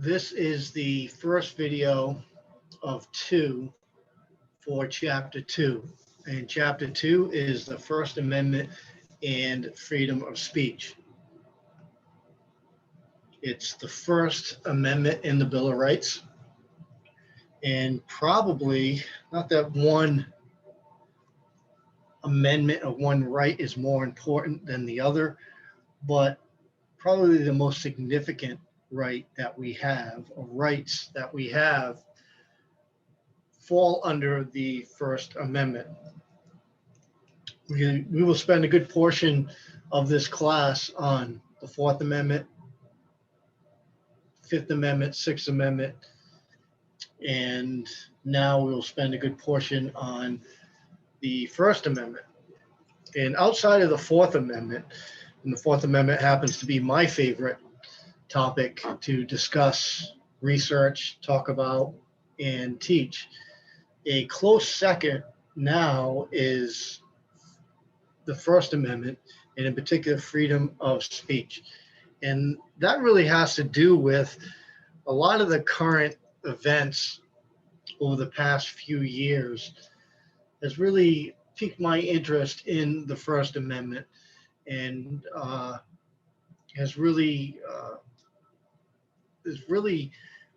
This is the first video of two for Chapter 2. And Chapter 2 is the First Amendment and freedom of speech. It's the First Amendment in the Bill of Rights. And probably not that one amendment of one right is more important than the other, but probably the most significant right that we have, or rights that we have, fall under the First Amendment. We will spend a good portion of this class on the Fourth Amendment, Fifth Amendment, Sixth Amendment, and now we'll spend a good portion on the First Amendment. And outside of the Fourth Amendment, and the Fourth Amendment happens to be my favorite topic to discuss, research, talk about, and teach, a close second now is the First Amendment, and in particular, freedom of speech. And that really has to do with a lot of the current events over the past few years has really piqued my interest in the First Amendment, and has really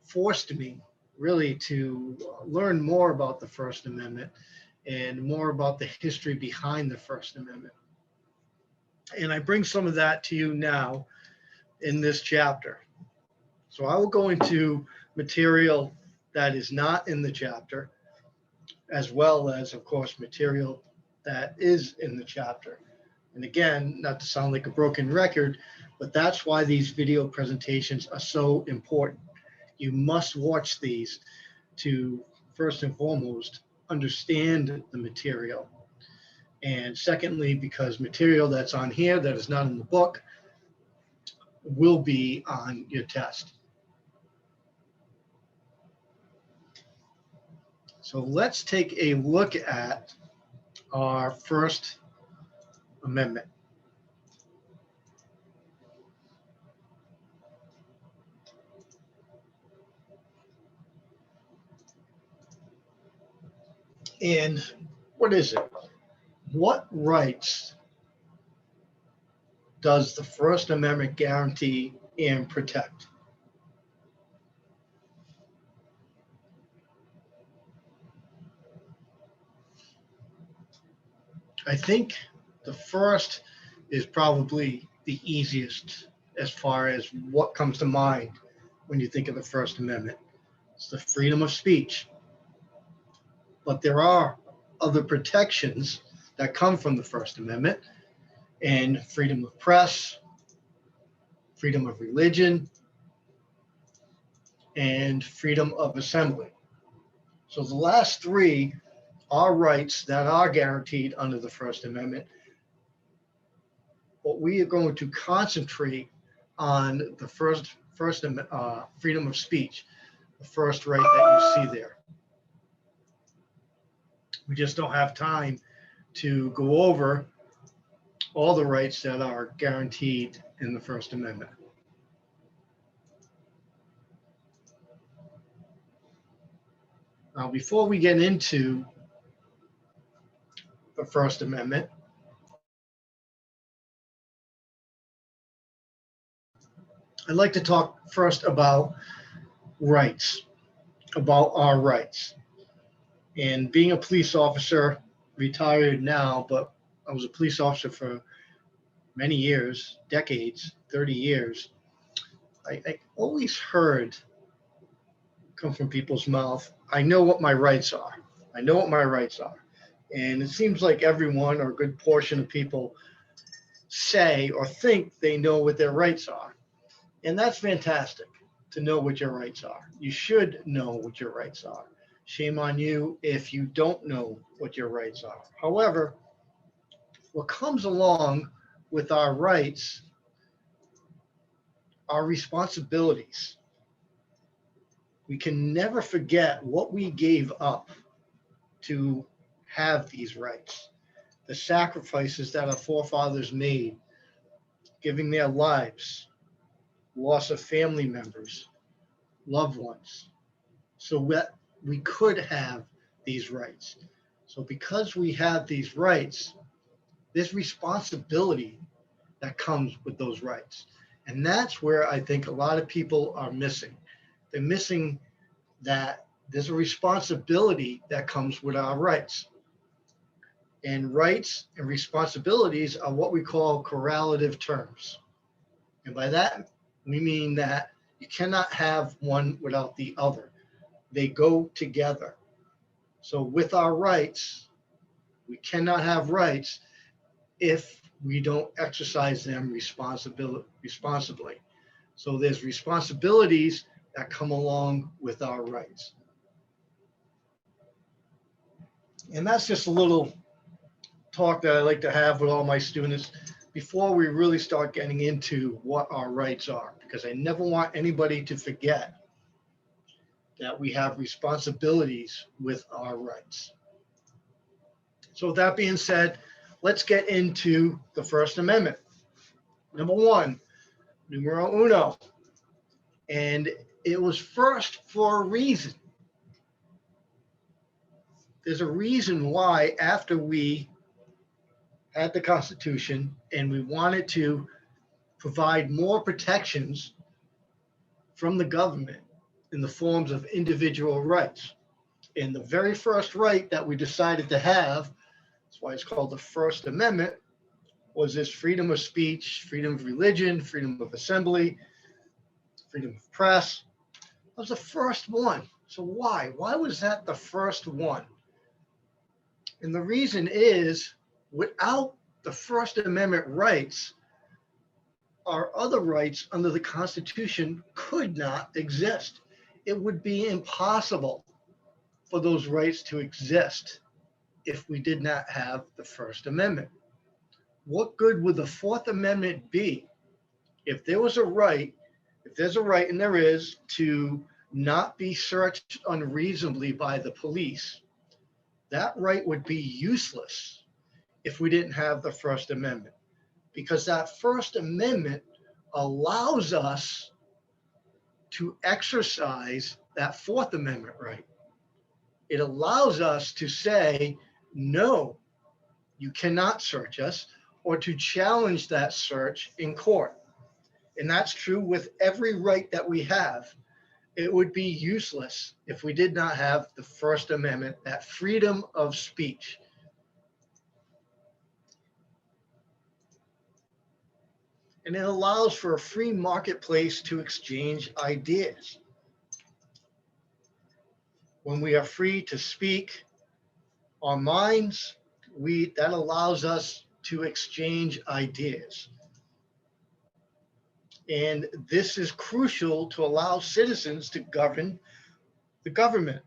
forced me really to learn more about the First Amendment and more about the history behind the First Amendment. And I bring some of that to you now in this chapter. So I will go into material that is not in the chapter, as well as, of course, material that is in the chapter. And again, not to sound like a broken record, but that's why these video presentations are so important. You must watch these to, first and foremost, understand the material. And secondly, because material that's on here that is not in the book will be on your test. So let's take a look at our First Amendment. And what is it? What rights does the First Amendment guarantee and protect? I think the first is probably the easiest as far as what comes to mind when you think of the First Amendment. It's the freedom of speech. But there are other protections that come from the First Amendment, and freedom of press, freedom of religion, and freedom of assembly. So the last three are rights that are guaranteed under the First Amendment. But we are going to concentrate on the first freedom of speech, the first right that you see there. We just don't have time to go over all the rights that are guaranteed in the First Amendment. Now, before we get into the First Amendment, I'd like to talk first about rights, about our rights. And being a police officer, retired now, but I was a police officer for many years, decades, 30 years. I always heard come from people's mouth, I know what my rights are. I know what my rights are. And it seems like everyone, or a good portion of people, say or think they know what their rights are. And that's fantastic, to know what your rights are. You should know what your rights are. Shame on you if you don't know what your rights are. However, what comes along with our rights are responsibilities. We can never forget what we gave up to have these rights, the sacrifices that our forefathers made, giving their lives, loss of family members, loved ones so that we could have these rights. So because we have these rights, there's responsibility that comes with those rights. And that's where I think a lot of people are missing. They're missing that there's a responsibility that comes with our rights. And rights and responsibilities are what we call correlative terms. And by that, we mean that you cannot have one without the other. They go together. So with our rights, we cannot have rights if we don't exercise them responsibly. So there's responsibilities that come along with our rights. And that's just a little talk that I like to have with all my students before we really start getting into what our rights are, because I never want anybody to forget that we have responsibilities with our rights. So with that being said, let's get into the First Amendment. Number one, numero uno. And it was first for a reason. There's a reason why after we had the Constitution and we wanted to provide more protections from the government in the forms of individual rights. And the very first right that we decided to have, that's why it's called the First Amendment, was this freedom of speech, freedom of religion, freedom of assembly, freedom of press. That was the first one. So why? Why was that the first one? And the reason is, without the First Amendment rights, our other rights under the Constitution could not exist. It would be impossible for those rights to exist if we did not have the First Amendment. What good would the Fourth Amendment be if there was a right, if there's a right, and there is, to not be searched unreasonably by the police? That right would be useless if we didn't have the First Amendment, because that First Amendment allows us to exercise that Fourth Amendment right. It allows us to say, no, you cannot search us, or to challenge that search in court. And that's true with every right that we have. It would be useless if we did not have the First Amendment, that freedom of speech. And it allows for a free marketplace to exchange ideas. When we are free to speak our minds, that allows us to exchange ideas. And this is crucial to allow citizens to govern the government.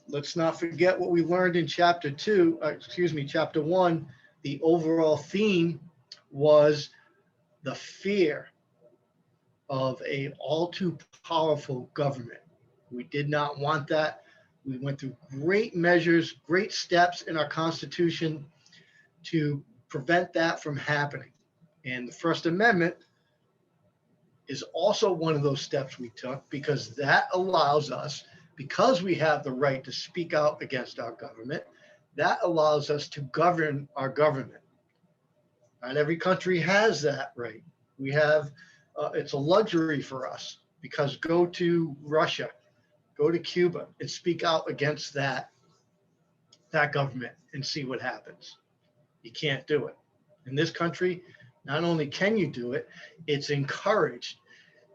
Let's not forget what we learned in chapter 1. The overall theme was the fear of a all too powerful government. We did not want that. We went through great measures, great steps in our Constitution to prevent that from happening. And the First Amendment is also one of those steps we took, because that allows us, because we have the right to speak out against our government, that allows us to govern our government. Not every country has that right. We have, it's a luxury for us, because go to Russia, go to Cuba and speak out against that government and see what happens. You can't do it. In this country, not only can you do it, it's encouraged.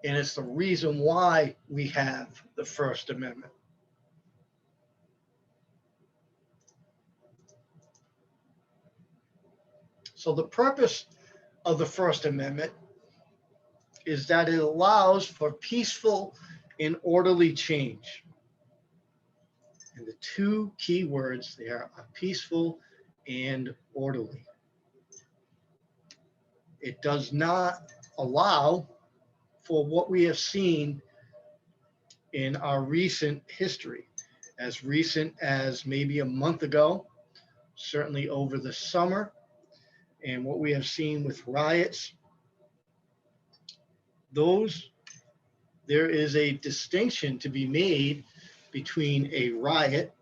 And it's the reason why we have the First Amendment. So the purpose of the First Amendment is that it allows for peaceful and orderly change. And the two key words there are peaceful and orderly. It does not allow for what we have seen in our recent history, as recent as maybe a month ago, certainly over the summer, and what we have seen with riots. Those there is a distinction to be made between a riot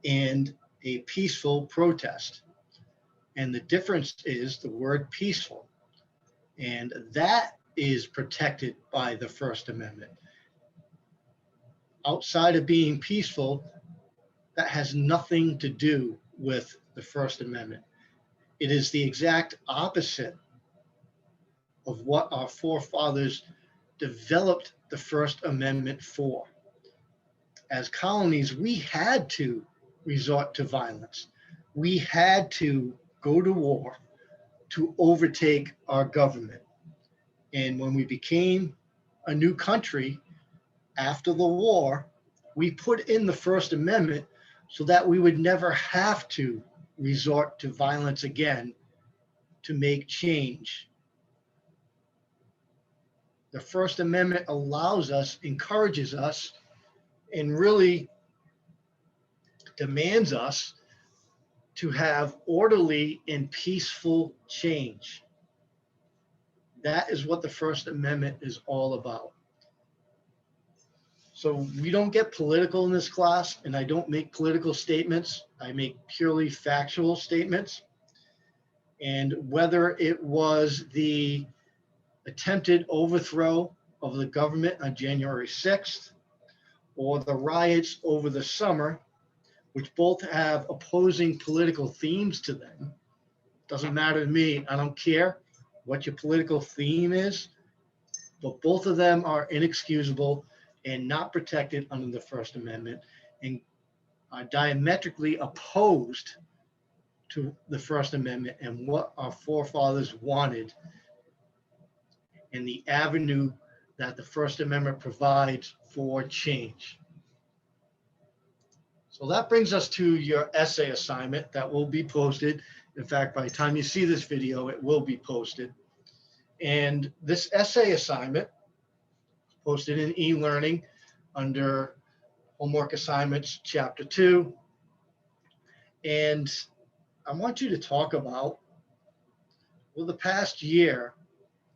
and a peaceful protest. And the difference is the word peaceful. And that is protected by the First Amendment. Outside of being peaceful, that has nothing to do with the First Amendment. It is the exact opposite of what our forefathers developed the First Amendment for. As colonies, we had to resort to violence. We had to go to war to overtake our government. And when we became a new country after the war, we put in the First Amendment so that we would never have to resort to violence again to make change. The First Amendment allows us, encourages us, and really demands us to have orderly and peaceful change. That is what the First Amendment is all about. So we don't get political in this class, and I don't make political statements. I make purely factual statements. And whether it was the attempted overthrow of the government on January 6th or the riots over the summer, which both have opposing political themes to them, doesn't matter to me. I don't care what your political theme is, but both of them are inexcusable and not protected under the First Amendment and are diametrically opposed to the First Amendment and what our forefathers wanted and the avenue that the First Amendment provides for change. So that brings us to your essay assignment that will be posted. In fact, by the time you see this video, it will be posted. And this essay assignment posted in e-learning under homework assignments, chapter 2. And I want you to talk about, well, the past year,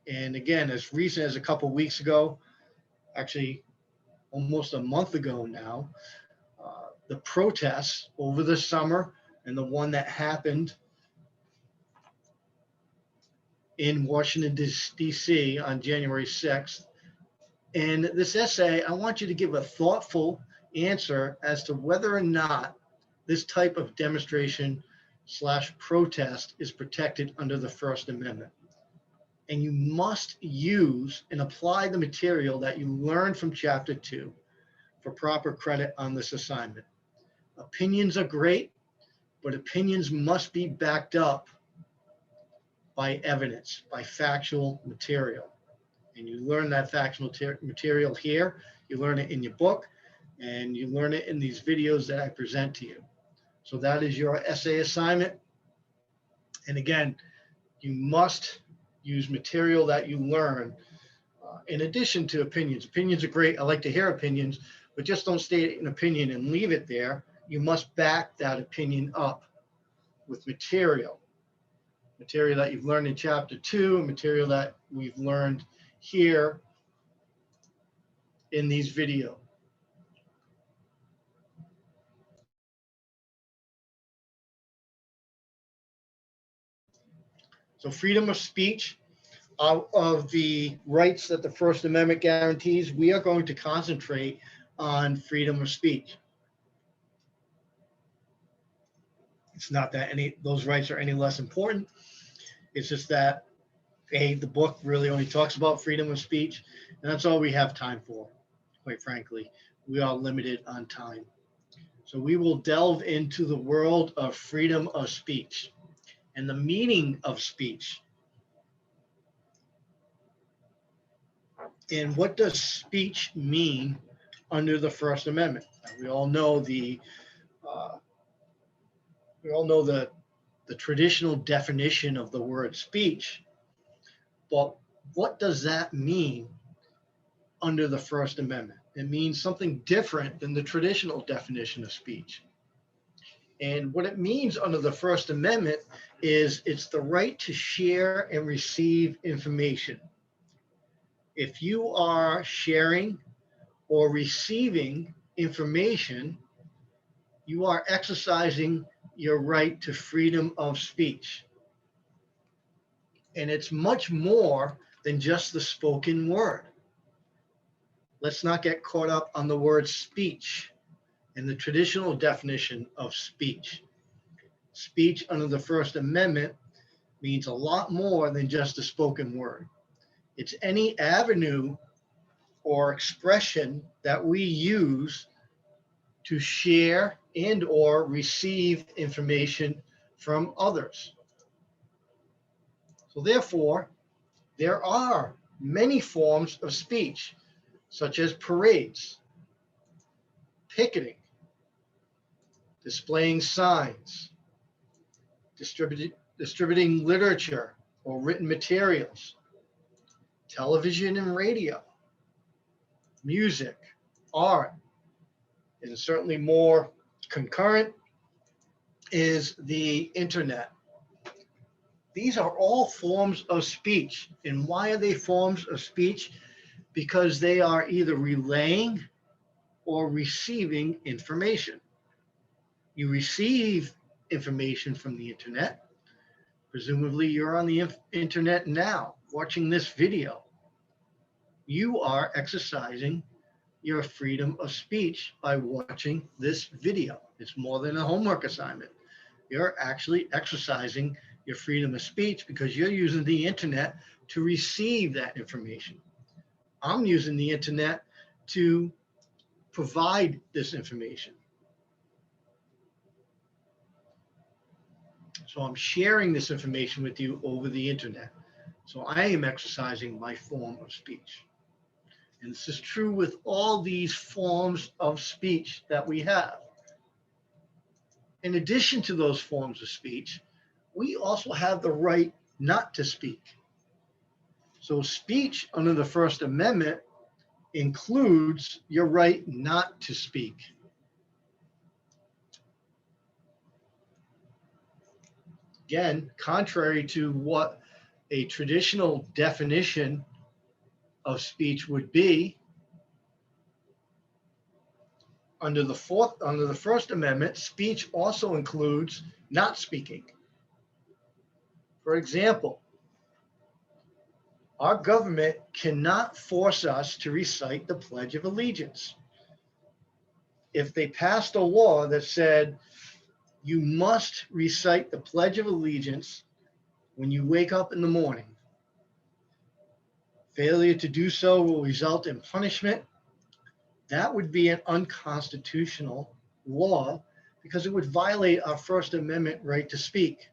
and again, as recent as a couple of weeks ago, actually almost a month ago now, the protests over the summer and the one that happened in Washington, D.C. on January 6th. And this essay, I want you to give a thoughtful answer as to whether or not this type of demonstration / protest is protected under the First Amendment. And you must use and apply the material that you learned from chapter 2 for proper credit on this assignment. Opinions are great, but opinions must be backed up by evidence, by factual material. And you learn that factual material here, you learn it in your book, and you learn it in these videos that I present to you. So that is your essay assignment. And again, you must use material that you learn in addition to opinions. Opinions are great. I like to hear opinions, but just don't state an opinion and leave it there. You must back that opinion up with material that you've learned in chapter 2, and material that we've learned here in these videos. So freedom of speech, out of the rights that the First Amendment guarantees, we are going to concentrate on freedom of speech. It's not that those rights are any less important. It's just that, the book really only talks about freedom of speech, and that's all we have time for, quite frankly. We are limited on time. So we will delve into the world of freedom of speech and the meaning of speech. And what does speech mean under the First Amendment? We all know the traditional definition of the word speech, but what does that mean under the First Amendment? It means something different than the traditional definition of speech. And what it means under the First Amendment is it's the right to share and receive information. If you are sharing or receiving information, you are exercising your right to freedom of speech. And it's much more than just the spoken word. Let's not get caught up on the word speech and the traditional definition of speech. Speech under the First Amendment means a lot more than just a spoken word. It's any avenue or expression that we use to share and or receive information from others. So therefore, there are many forms of speech, such as parades, picketing, displaying signs, distributing literature or written materials, television and radio, music, art, and certainly more concurrent is the internet. These are all forms of speech. And why are they forms of speech? Because they are either relaying or receiving information. You receive information from the internet. Presumably you're on the internet now watching this video. You are exercising your freedom of speech by watching this video. It's more than a homework assignment. You're actually exercising your freedom of speech because you're using the internet to receive that information. I'm using the internet to provide this information. So I'm sharing this information with you over the internet. So I am exercising my form of speech. And this is true with all these forms of speech that we have. In addition to those forms of speech, we also have the right not to speak. So speech under the First Amendment includes your right not to speak. Again, contrary to what a traditional definition of speech would be, under the First Amendment, speech also includes not speaking. For example, our government cannot force us to recite the Pledge of Allegiance. If they passed a law that said you must recite the Pledge of Allegiance when you wake up in the morning, failure to do so will result in punishment, that would be an unconstitutional law because it would violate our First Amendment right to speak.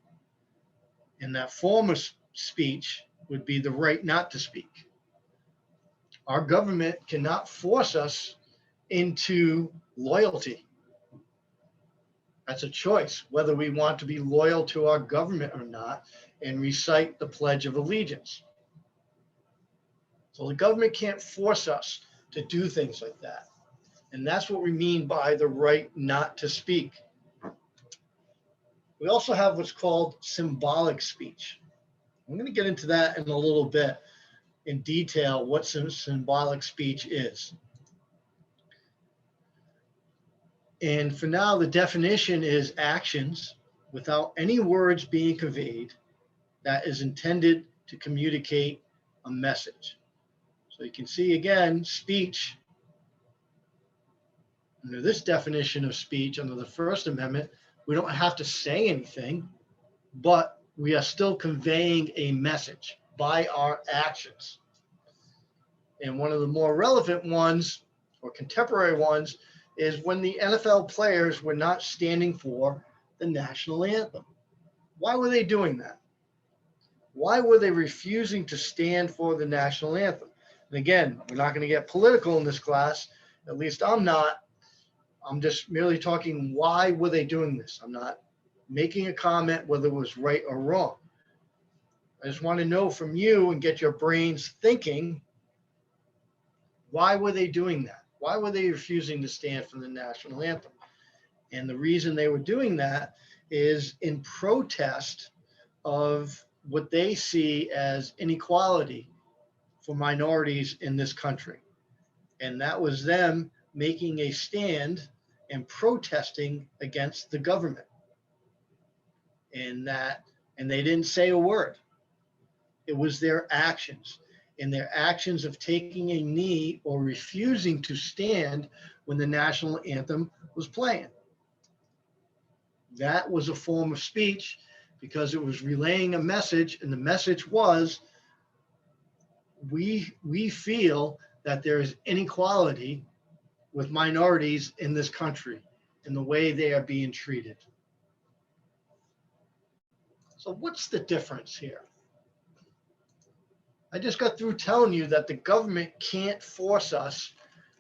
And that form of speech would be the right not to speak. Our government cannot force us into loyalty. That's a choice, whether we want to be loyal to our government or not and recite the Pledge of Allegiance. So the government can't force us to do things like that. And that's what we mean by the right not to speak. We also have what's called symbolic speech. I'm going to get into that in a little bit in detail, what symbolic speech is. And for now, the definition is actions without any words being conveyed that is intended to communicate a message. So you can see again, speech, under this definition of speech, under the First Amendment, we don't have to say anything, but we are still conveying a message by our actions. And one of the more relevant ones, or contemporary ones, is when the NFL players were not standing for the national anthem. Why were they doing that? Why were they refusing to stand for the national anthem? And again, we're not going to get political in this class. At least I'm not. I'm just merely talking, why were they doing this? I'm not making a comment whether it was right or wrong. I just want to know from you and get your brains thinking, why were they doing that? Why were they refusing to stand for the national anthem? And the reason they were doing that is in protest of what they see as inequality for minorities in this country. And that was them making a stand and protesting against the government. And they didn't say a word. It was their actions, and their actions of taking a knee or refusing to stand when the national anthem was playing. That was a form of speech because it was relaying a message, and the message was, we feel that there is inequality with minorities in this country and the way they are being treated. So what's the difference here? I just got through telling you that the government can't force us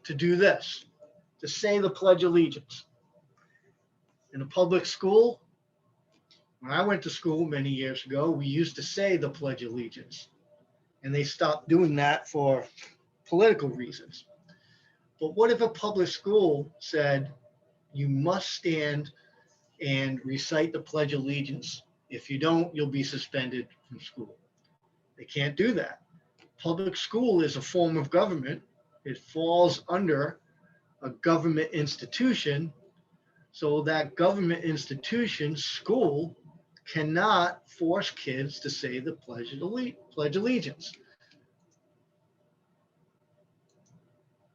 to do this, to say the Pledge of Allegiance. In a public school, when I went to school many years ago, we used to say the Pledge of Allegiance, and they stopped doing that for political reasons. But what if a public school said, you must stand and recite the Pledge of Allegiance? If you don't, you'll be suspended from school. They can't do that. Public school is a form of government. It falls under a government institution. So that government institution, school, cannot force kids to say the Pledge of Allegiance.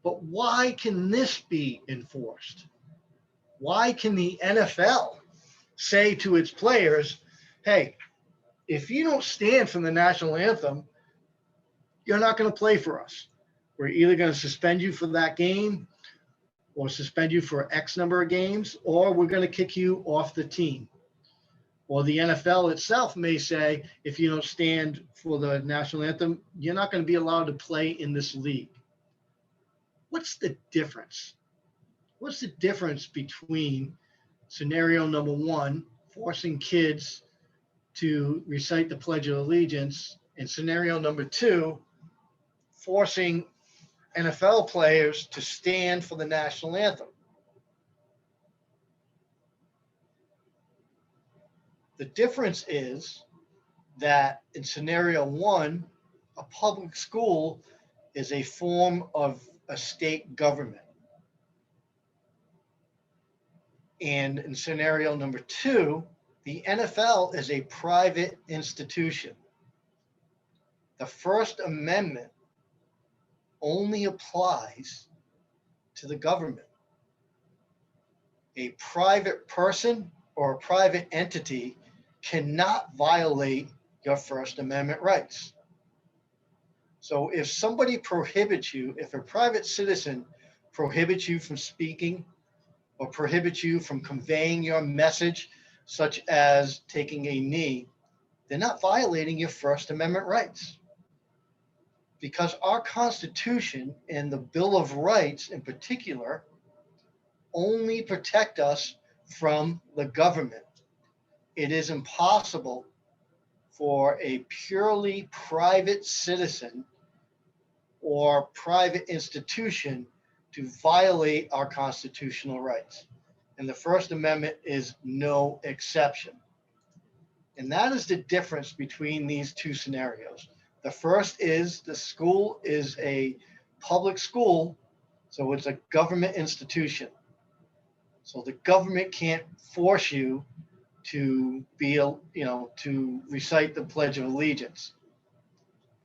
But why can this be enforced? Why can the NFL say to its players, hey, if you don't stand for the national anthem, you're not going to play for us. We're either going to suspend you for that game or suspend you for X number of games, or we're going to kick you off the team. Or the NFL itself may say, if you don't stand for the national anthem, you're not going to be allowed to play in this league. What's the difference? What's the difference between scenario number one, forcing kids to recite the Pledge of Allegiance, and scenario number two, forcing NFL players to stand for the national anthem? The difference is that in scenario one, a public school is a form of a state government. And in scenario number two, the NFL is a private institution. The First Amendment only applies to the government. A private person or a private entity cannot violate your First Amendment rights. So if somebody prohibits you, if a private citizen prohibits you from speaking or prohibits you from conveying your message, such as taking a knee, they're not violating your First Amendment rights. Because our Constitution and the Bill of Rights in particular only protect us from the government. It is impossible for a purely private citizen or private institution to violate our constitutional rights. And the First Amendment is no exception. And that is the difference between these two scenarios. The first is the school is a public school, so it's a government institution. So the government can't force you to to recite the Pledge of Allegiance.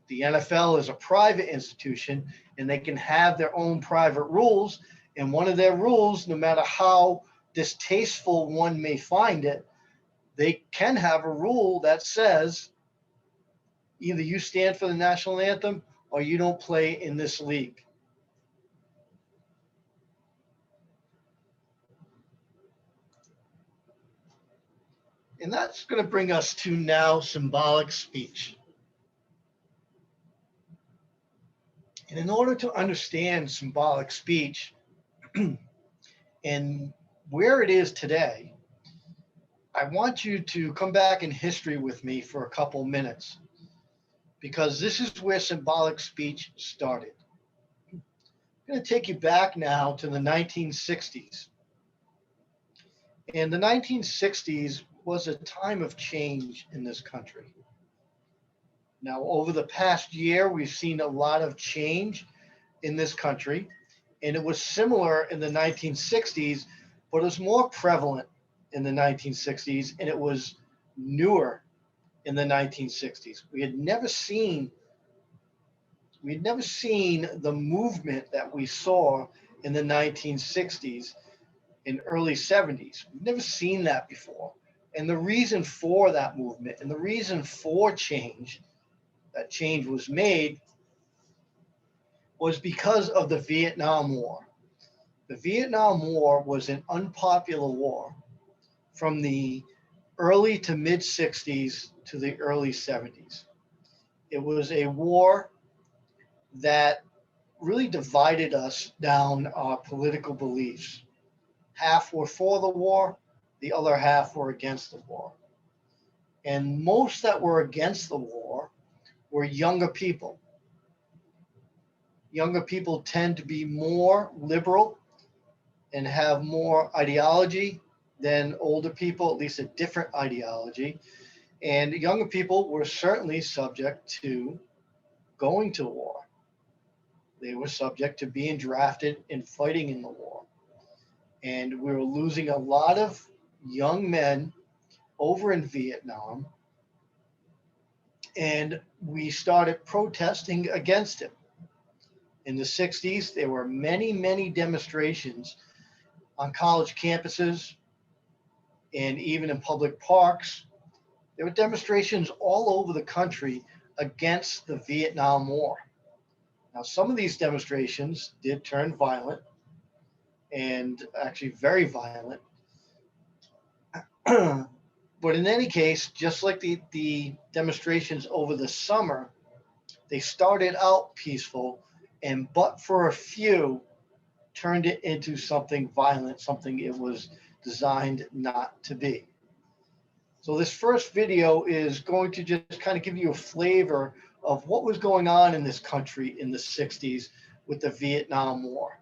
The NFL is a private institution, and they can have their own private rules. And one of their rules, no matter how distasteful one may find it, they can have a rule that says either you stand for the national anthem or you don't play in this league. And that's going to bring us to now symbolic speech. And in order to understand symbolic speech and where it is today, I want you to come back in history with me for a couple minutes, because this is where symbolic speech started. I'm going to take you back now to the 1960s. And the 1960s was a time of change in this country. Now, over the past year, we've seen a lot of change in this country, and it was similar in the 1960s, but it was more prevalent in the 1960s, and it was newer in the 1960s. We had never seen the movement that we saw in the 1960s and early 70s. We've never seen that before. And the reason for that movement and the reason for change, that change was made, was because of the Vietnam War. The Vietnam War was an unpopular war from the early to mid 60s to the early 70s. It was a war that really divided us down our political beliefs. Half were for the war, the other half were against the war. And most that were against the war were younger people. Younger people tend to be more liberal and have more ideology than older people, at least a different ideology. And younger people were certainly subject to going to war. They were subject to being drafted and fighting in the war. And we were losing a lot of young men over in Vietnam. And we started protesting against it. In the 60s, there were many, many demonstrations on college campuses and even in public parks. There were demonstrations all over the country against the Vietnam War. Now, some of these demonstrations did turn violent, and actually very violent. But in any case, just like the demonstrations over the summer, they started out peaceful, and but for a few, turned it into something violent, something it was designed not to be. So this first video is going to just kind of give you a flavor of what was going on in this country in the 60s with the Vietnam War.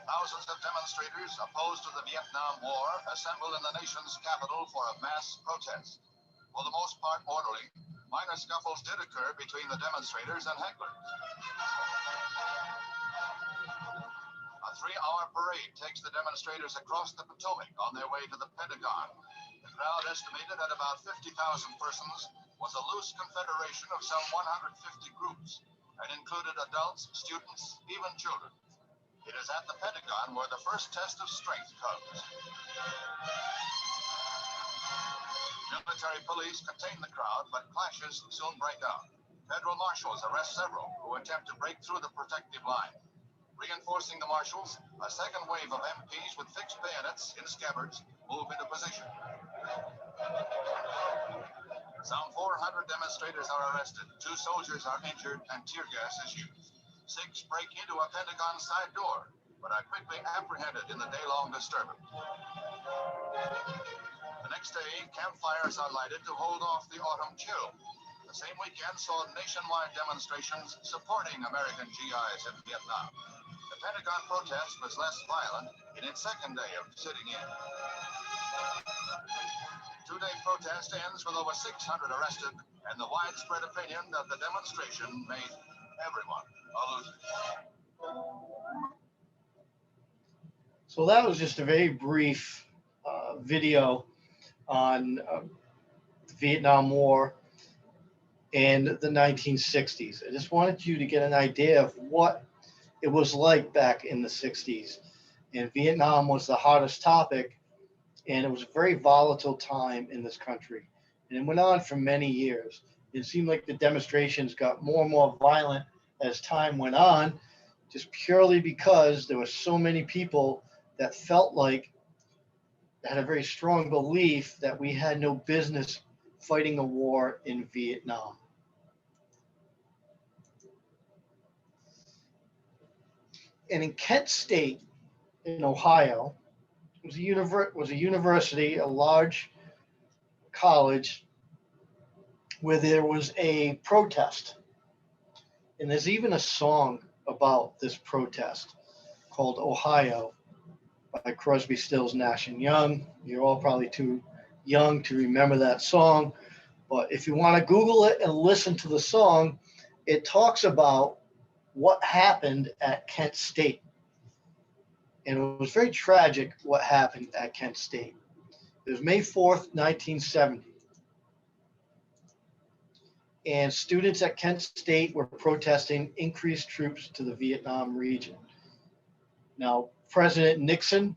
Thousands of demonstrators opposed to the Vietnam War assembled in the nation's capital for a mass protest. For the most part orderly, minor scuffles did occur between the demonstrators and hecklers. A 3-hour parade takes the demonstrators across the Potomac on their way to the Pentagon. The crowd, estimated at about 50,000 persons, was a loose confederation of some 150 groups and included adults, students, even children. It is at the Pentagon where the first test of strength comes. Military police contain the crowd, but clashes soon break out. Federal marshals arrest several who attempt to break through the protective line. Reinforcing the marshals, a second wave of MPs with fixed bayonets in scabbards move into position. Some 400 demonstrators are arrested, 2 soldiers are injured, and tear gas is used. 6 break into a Pentagon side door, but are quickly apprehended in the day-long disturbance. The next day, campfires are lighted to hold off the autumn chill. The same weekend saw nationwide demonstrations supporting American GIs in Vietnam. The Pentagon protest was less violent in its second day of sitting in. 2-day protest ends with over 600 arrested, and the widespread opinion that the demonstration made everyone a loser. So that was just a very brief video on the Vietnam War and the 1960s. I just wanted you to get an idea of what it was like back in the 60s. And Vietnam was the hottest topic, and it was a very volatile time in this country. And it went on for many years. It seemed like the demonstrations got more and more violent as time went on, just purely because there were so many people that felt like, had a very strong belief that we had no business fighting a war in Vietnam. And in Kent State, in Ohio, was a university, a large college, where there was a protest. And there's even a song about this protest called Ohio. by Crosby, Stills, Nash and Young. You're all probably too young to remember that song, but if you want to Google it and listen to the song, it talks about what happened at Kent State. And it was very tragic what happened at Kent State. It was May 4th, 1970. And students at Kent State were protesting increased troops to the Vietnam region. Now, President Nixon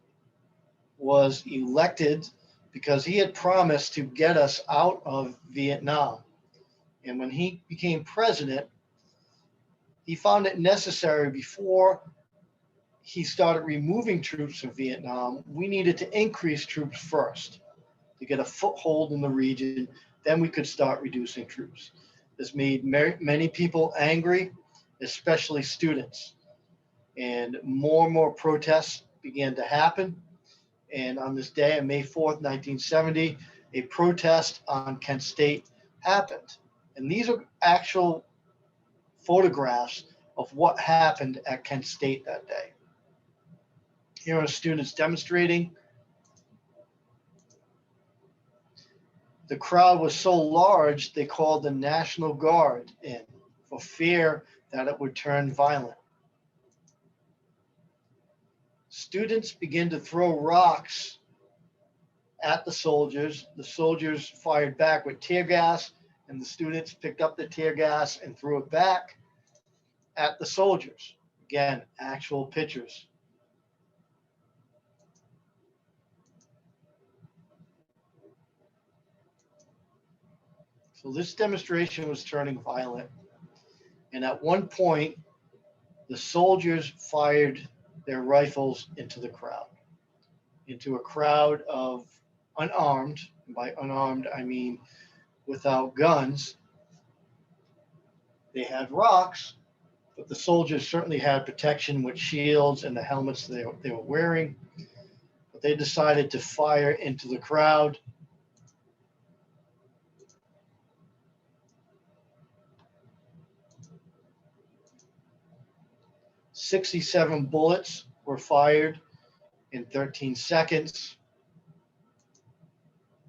was elected because he had promised to get us out of Vietnam. And when he became president, he found it necessary, before he started removing troops from Vietnam, we needed to increase troops first to get a foothold in the region. Then we could start reducing troops. This made many people angry, especially students. And more protests began to happen. And on this day, on May 4th, 1970, a protest on Kent State happened. And these are actual photographs of what happened at Kent State that day. Here are students demonstrating. The crowd was so large, they called the National Guard in for fear that it would turn violent. Students began to throw rocks at the soldiers. The soldiers fired back with tear gas, and the students picked up the tear gas and threw it back at the soldiers. Again, actual pictures. So this demonstration was turning violent. And at one point, the soldiers fired their rifles into the crowd, into a crowd of unarmed. And by unarmed, I mean without guns. They had rocks, but the soldiers certainly had protection with shields and the helmets they were wearing. But they decided to fire into the crowd. "67 bullets were fired in 13 seconds.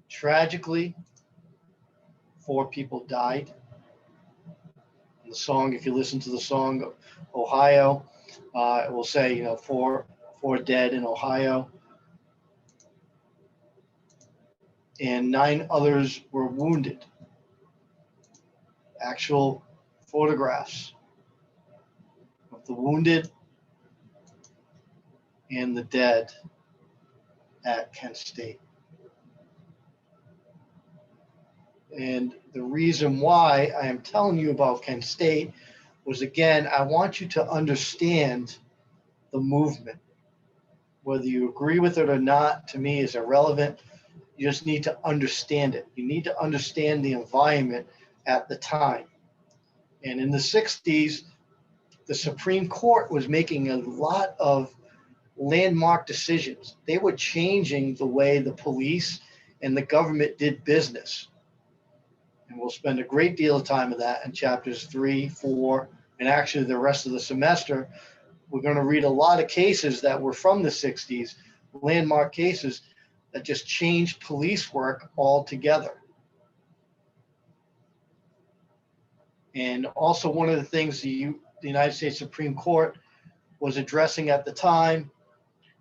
Tragically, 4 people died. And the song, if you listen to the song Ohio, it will say, four dead in Ohio. And 9 others were wounded. Actual photographs of the wounded and the dead at Kent State. And the reason why I am telling you about Kent State was, again, I want you to understand the movement. Whether you agree with it or not, to me, is irrelevant. You just need to understand it. You need to understand the environment at the time. And in the 60s, the Supreme Court was making a lot of landmark decisions. They were changing the way the police and the government did business. And we'll spend a great deal of time of that in chapters 3, 4, and actually the rest of the semester. We're going to read a lot of cases that were from the 60s, landmark cases that just changed police work altogether. And also, one of the things the United States Supreme Court was addressing at the time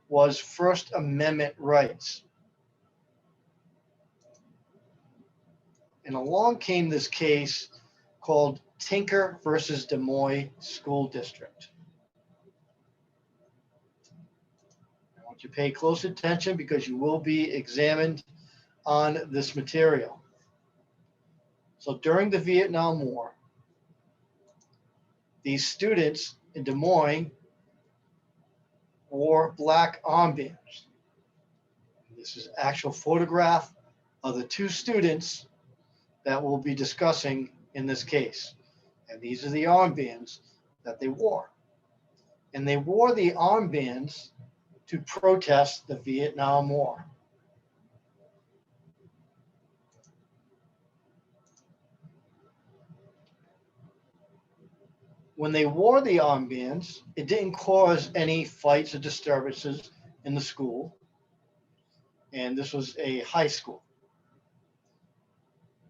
was First Amendment rights. And along came this case called Tinker versus Des Moines School District. I want you to pay close attention because you will be examined on this material. So during the Vietnam War, these students in Des Moines wore black armbands. This is an actual photograph of the 2 students that we'll be discussing in this case. And these are the armbands that they wore. And they wore the armbands to protest the Vietnam War. When they wore the armbands, it didn't cause any fights or disturbances in the school, and this was a high school.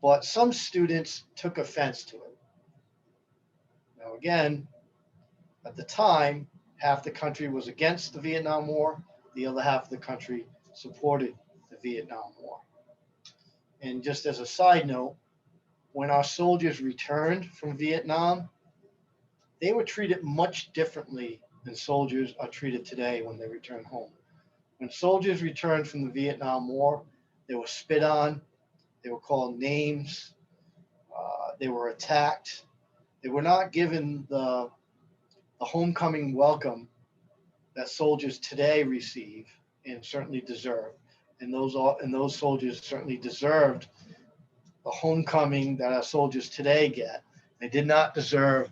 But some students took offense to it. Now, again, at the time, half the country was against the Vietnam War, the other half of the country supported the Vietnam War. And just as a side note, when our soldiers returned from Vietnam, they were treated much differently than soldiers are treated today when they return home. When soldiers returned from the Vietnam War, they were spit on, they were called names, they were attacked. They were not given the homecoming welcome that soldiers today receive and certainly deserve. And those soldiers certainly deserved the homecoming that our soldiers today get. They did not deserve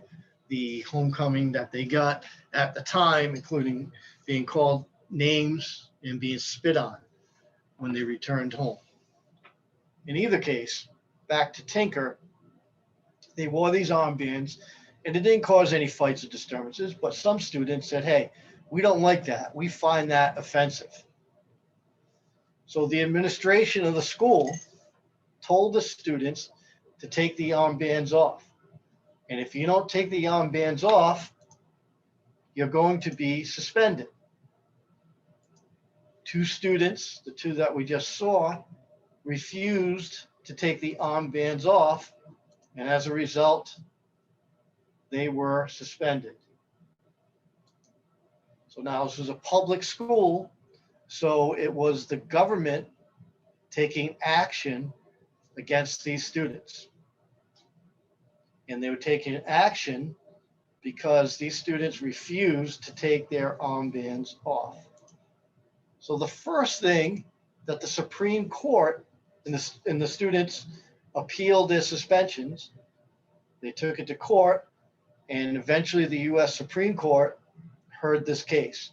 the homecoming that they got at the time, including being called names and being spit on when they returned home. In either case, back to Tinker, they wore these armbands and it didn't cause any fights or disturbances, but some students said, hey, we don't like that. We find that offensive. So the administration of the school told the students to take the armbands off. And if you don't take the armbands off, you're going to be suspended. Two students, the two that we just saw, refused to take the armbands off, and as a result, they were suspended. So now this was a public school, so it was the government taking action against these students. And they were taking action because these students refused to take their armbands off. So the first thing that the Supreme Court and the students appealed their suspensions, they took it to court, and eventually the US Supreme Court heard this case.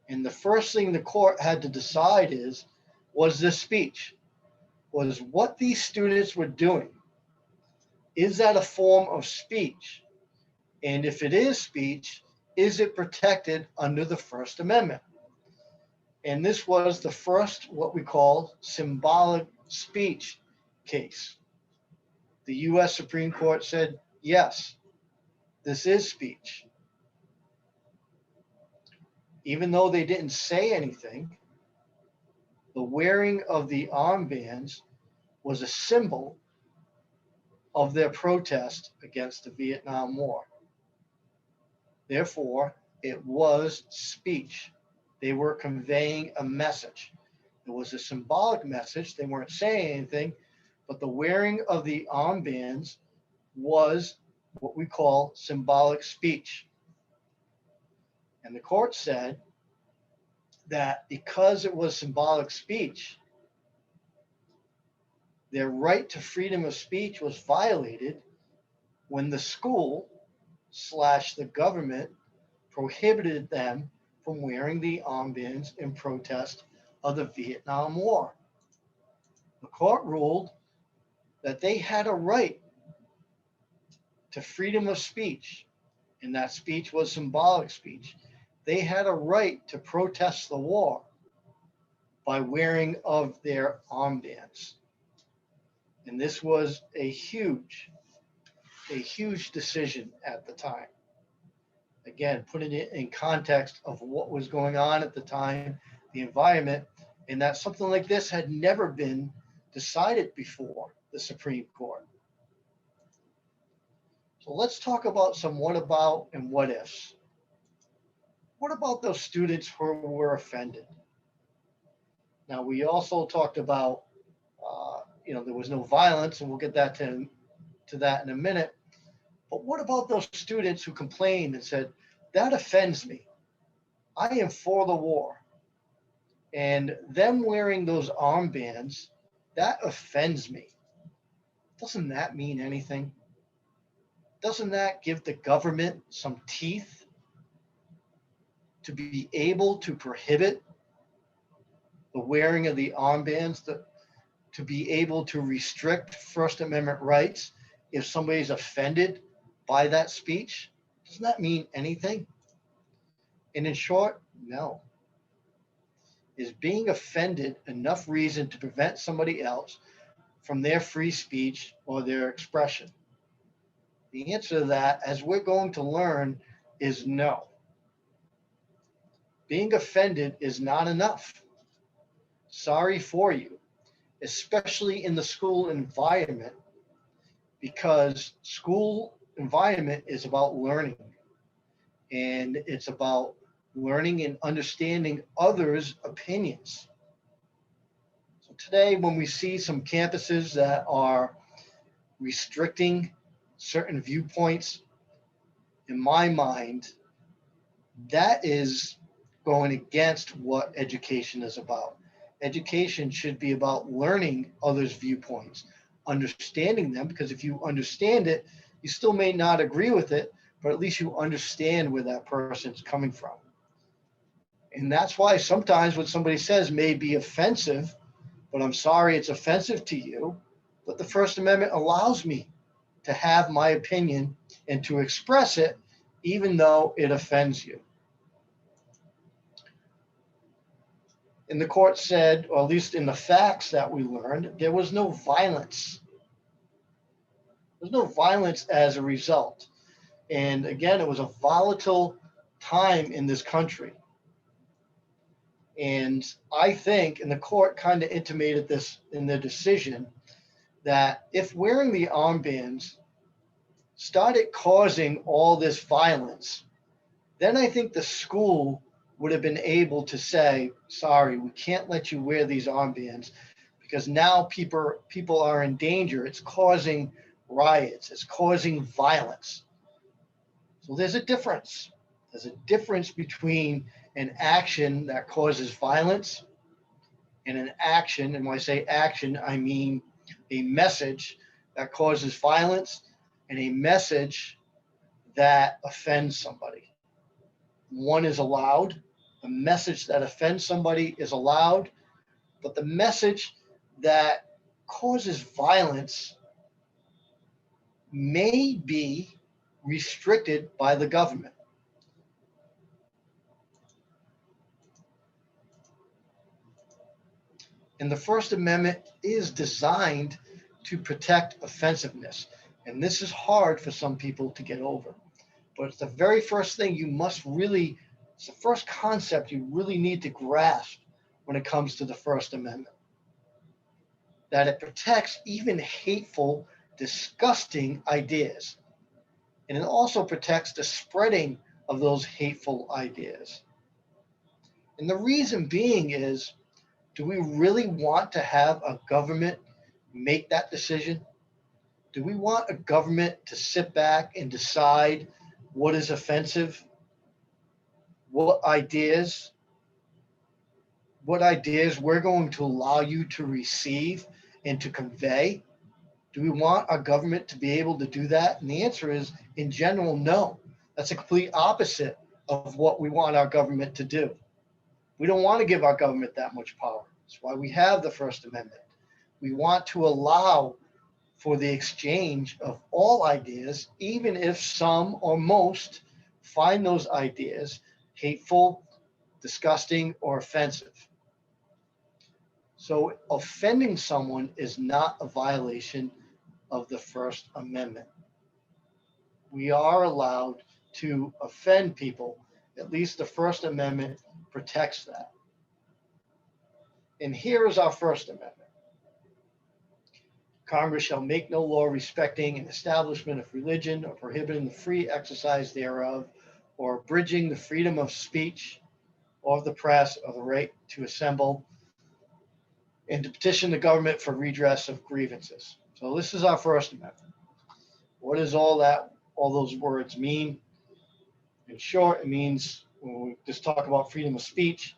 And the first thing the court had to decide was this speech? Was what these students were doing, is that a form of speech? And if it is speech, is it protected under the First Amendment? And this was the first, what we call symbolic speech case. The US Supreme Court said, yes, this is speech. Even though they didn't say anything, the wearing of the armbands was a symbol of their protest against the Vietnam War. Therefore, it was speech. They were conveying a message. It was a symbolic message. They weren't saying anything, but the wearing of the armbands was what we call symbolic speech. And the court said that because it was symbolic speech, their right to freedom of speech was violated when the school / the government prohibited them from wearing the armbands in protest of the Vietnam War. The court ruled that they had a right to freedom of speech, and that speech was symbolic speech. They had a right to protest the war by wearing of their armbands. And this was a huge decision at the time. Again, putting it in context of what was going on at the time, the environment, and that something like this had never been decided before the Supreme Court. So let's talk about some what about and what ifs. What about those students who were offended? Now, we also talked about, there was no violence, and we'll get that to that in a minute. But what about those students who complained and said, that offends me. I am for the war. And them wearing those armbands, that offends me. Doesn't that mean anything? Doesn't that give the government some teeth to be able to prohibit the wearing of the armbands, to be able to restrict First Amendment rights if somebody's offended by that speech? Doesn't that mean anything? And in short, no. Is being offended enough reason to prevent somebody else from their free speech or their expression? The answer to that, as we're going to learn, is no. Being offended is not enough. Sorry for you, especially in the school environment, because school environment is about learning, and it's about learning and understanding others' opinions. So today, when we see some campuses that are restricting certain viewpoints, in my mind, that is going against what education is about. Education should be about learning others' viewpoints, understanding them, because if you understand it, you still may not agree with it, but at least you understand where that person's coming from. And that's why sometimes what somebody says may be offensive, but I'm sorry it's offensive to you. But the First Amendment allows me to have my opinion and to express it, even though it offends you. And the court said, or at least in the facts that we learned, there was no violence. There's no violence as a result. And again, it was a volatile time in this country. And I think, and the court kind of intimated this in their decision, that if wearing the armbands started causing all this violence, then I think the school would have been able to say, sorry, we can't let you wear these armbands because now people are in danger. It's causing riots. It's causing violence. So there's a difference. There's a difference between an action that causes violence and an action, and when I say action, I mean a message that causes violence and a message that offends somebody. One is allowed. The message that offends somebody is allowed, but the message that causes violence may be restricted by the government. And the First Amendment is designed to protect offensiveness. And this is hard for some people to get over. But it's the very first thing you must really, it's the first concept you really need to grasp when it comes to the First Amendment. That it protects even hateful, disgusting ideas. And it also protects the spreading of those hateful ideas. And the reason being is, do we really want to have a government make that decision? Do we want a government to sit back and decide what is offensive? What ideas we're going to allow you to receive and to convey? Do we want our government to be able to do that? And the answer is, in general, no. That's a complete opposite of what we want our government to do. We don't want to give our government that much power. That's why we have the First Amendment. We want to allow for the exchange of all ideas, even if some or most find those ideas hateful, disgusting, or offensive. So offending someone is not a violation of the First Amendment. We are allowed to offend people. At least the First Amendment protects that. And here is our First Amendment. Congress shall make no law respecting an establishment of religion or prohibiting the free exercise thereof, or abridging the freedom of speech or of the press, or the right to assemble and to petition the government for redress of grievances. So this is our First Amendment. What does all those words mean? In short, it means, when we just talk about freedom of speech,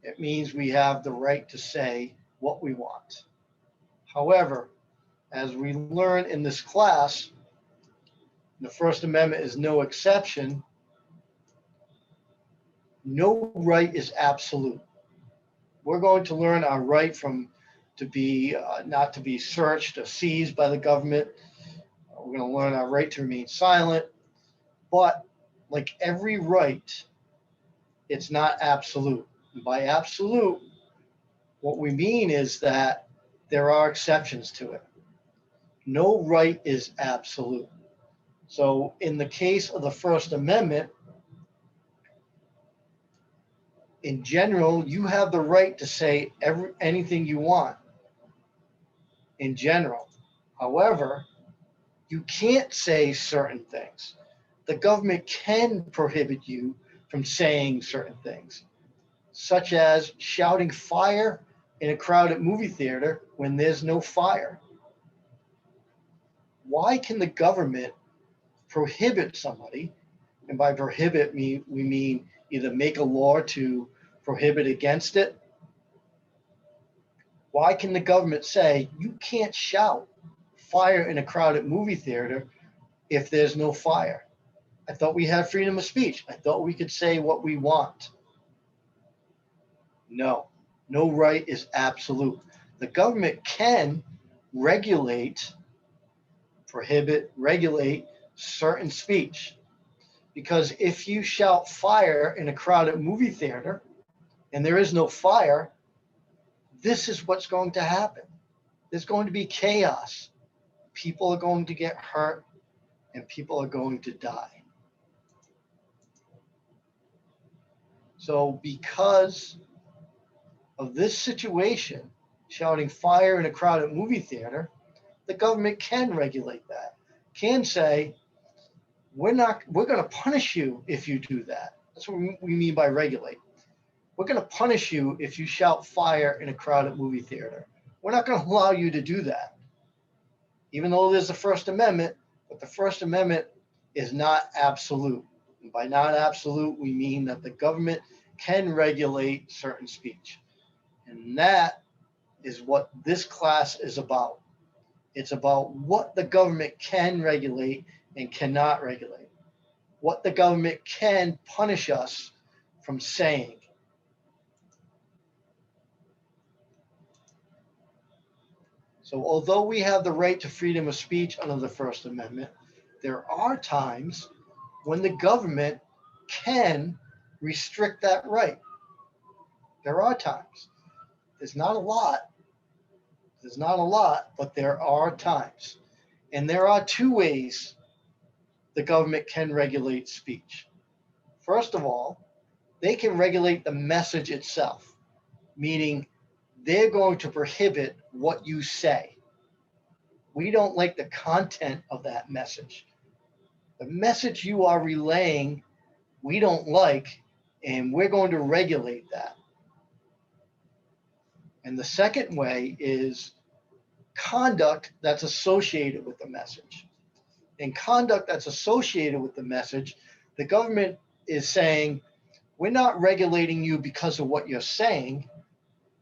it means we have the right to say what we want. However, as we learn in this class, the First Amendment is no exception. No right is absolute. We're going to learn our right to be not to be searched or seized by the government. We're going to learn our right to remain silent. But like every right, it's not absolute. By absolute, what we mean is that there are exceptions to it. No right is absolute. So in the case of the First Amendment, in general, you have the right to say anything you want in general. However, you can't say certain things. The government can prohibit you from saying certain things, such as shouting fire in a crowded movie theater when there's no fire. Why can the government prohibit somebody? And by prohibit, we mean either make a law to prohibit against it. Why can the government say you can't shout fire in a crowded movie theater if there's no fire? I thought we had freedom of speech. I thought we could say what we want. No, no right is absolute. The government can regulate, prohibit, regulate certain speech. Because if you shout fire in a crowded movie theater and there is no fire, this is what's going to happen. There's going to be chaos. People are going to get hurt and people are going to die. So because of this situation, shouting fire in a crowded movie theater, the government can regulate that, can say, we're going to punish you if you do that. That's what we mean by regulate. We're going to punish you if you shout fire in a crowded movie theater. We're not going to allow you to do that. Even though there's the First Amendment, but the First Amendment is not absolute. And by not absolute, we mean that the government can regulate certain speech. And that is what this class is about. It's about what the government can regulate and cannot regulate, what the government can punish us from saying. So although we have the right to freedom of speech under the First Amendment, there are times when the government can restrict that right. There are times. There's not a lot. There's not a lot, but there are times. And there are two ways the government can regulate speech. First of all, they can regulate the message itself, meaning they're going to prohibit what you say. We don't like the content of that message. The message you are relaying, we don't like, and we're going to regulate that. And the second way is conduct that's associated with the message. And conduct that's associated with the message, the government is saying, we're not regulating you because of what you're saying.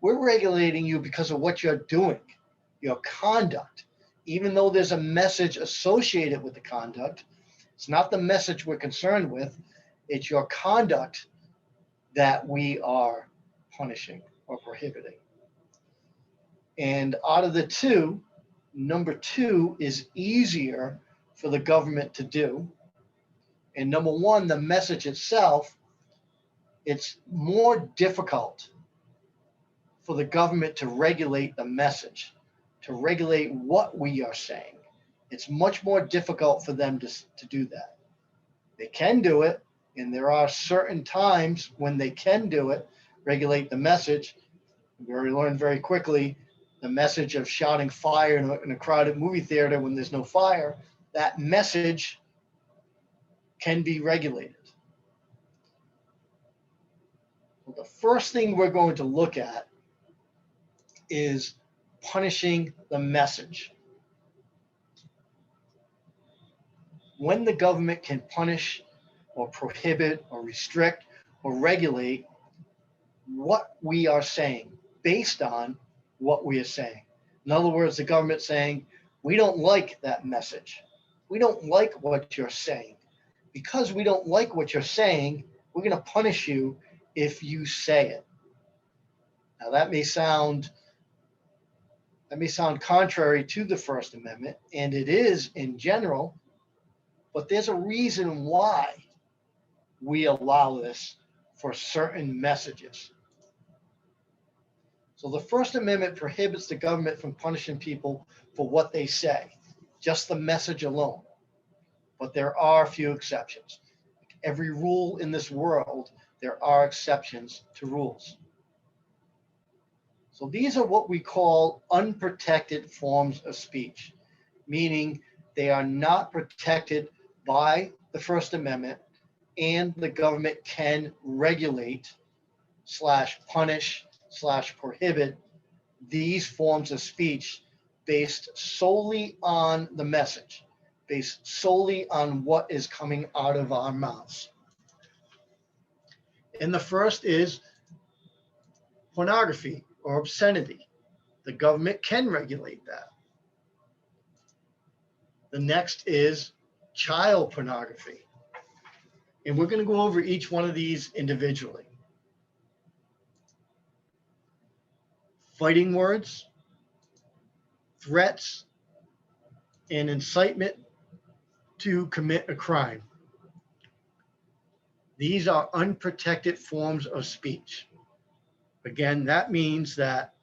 We're regulating you because of what you're doing, your conduct. Even though there's a message associated with the conduct, it's not the message we're concerned with. It's your conduct that we are punishing or prohibiting. And out of the two, number two is easier for the government to do. And number one, the message itself, it's more difficult for the government to regulate the message, to regulate what we are saying. It's much more difficult for them to do that. They can do it, and there are certain times when they can do it, regulate the message. We already learned very quickly the message of shouting fire in a crowded movie theater when there's no fire, that message can be regulated. Well, the first thing we're going to look at is punishing the message. When the government can punish or prohibit or restrict or regulate what we are saying based on what we are saying. In other words, the government saying, we don't like that message. We don't like what you're saying. Because we don't like what you're saying, we're going to punish you if you say it. Now that may sound contrary to the First Amendment, and it is in general, but there's a reason why we allow this for certain messages. So the First Amendment prohibits the government from punishing people for what they say, just the message alone. But there are a few exceptions. Every rule in this world, there are exceptions to rules. So these are what we call unprotected forms of speech, meaning they are not protected by the First Amendment, and the government can regulate / punish / prohibit these forms of speech based solely on the message, based solely on what is coming out of our mouths. And the first is pornography or obscenity. The government can regulate that. The next is child pornography. And we're going to go over each one of these individually. Fighting words, threats, and incitement to commit a crime. These are unprotected forms of speech. Again, that means that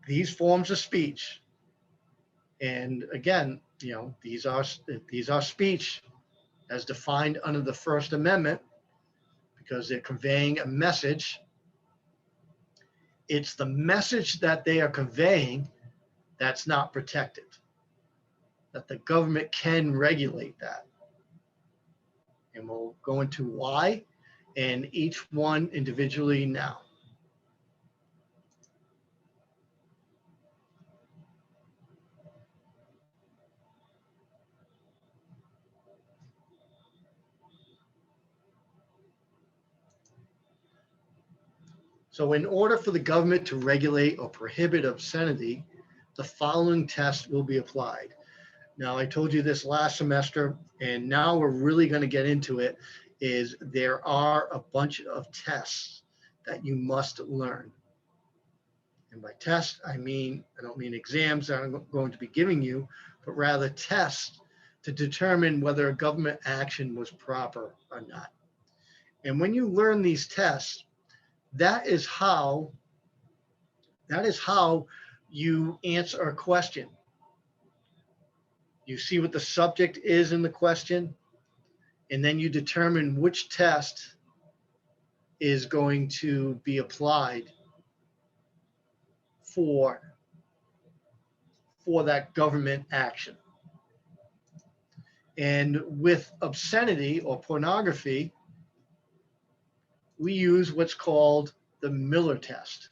these forms of speech, and again, these are speech as defined under the First Amendment because they're conveying a message. It's the message that they are conveying that's not protected, that the government can regulate that. And we'll go into why and each one individually now. So in order for the government to regulate or prohibit obscenity, the following tests will be applied. Now, I told you this last semester, and now we're really going to get into it, is there are a bunch of tests that you must learn. And by test, I don't mean exams that I'm going to be giving you, but rather tests to determine whether a government action was proper or not. And when you learn these tests, that is how you answer a question. You see what the subject is in the question, and then you determine which test is going to be applied for that government action. And with obscenity or pornography, we use what's called the Miller test.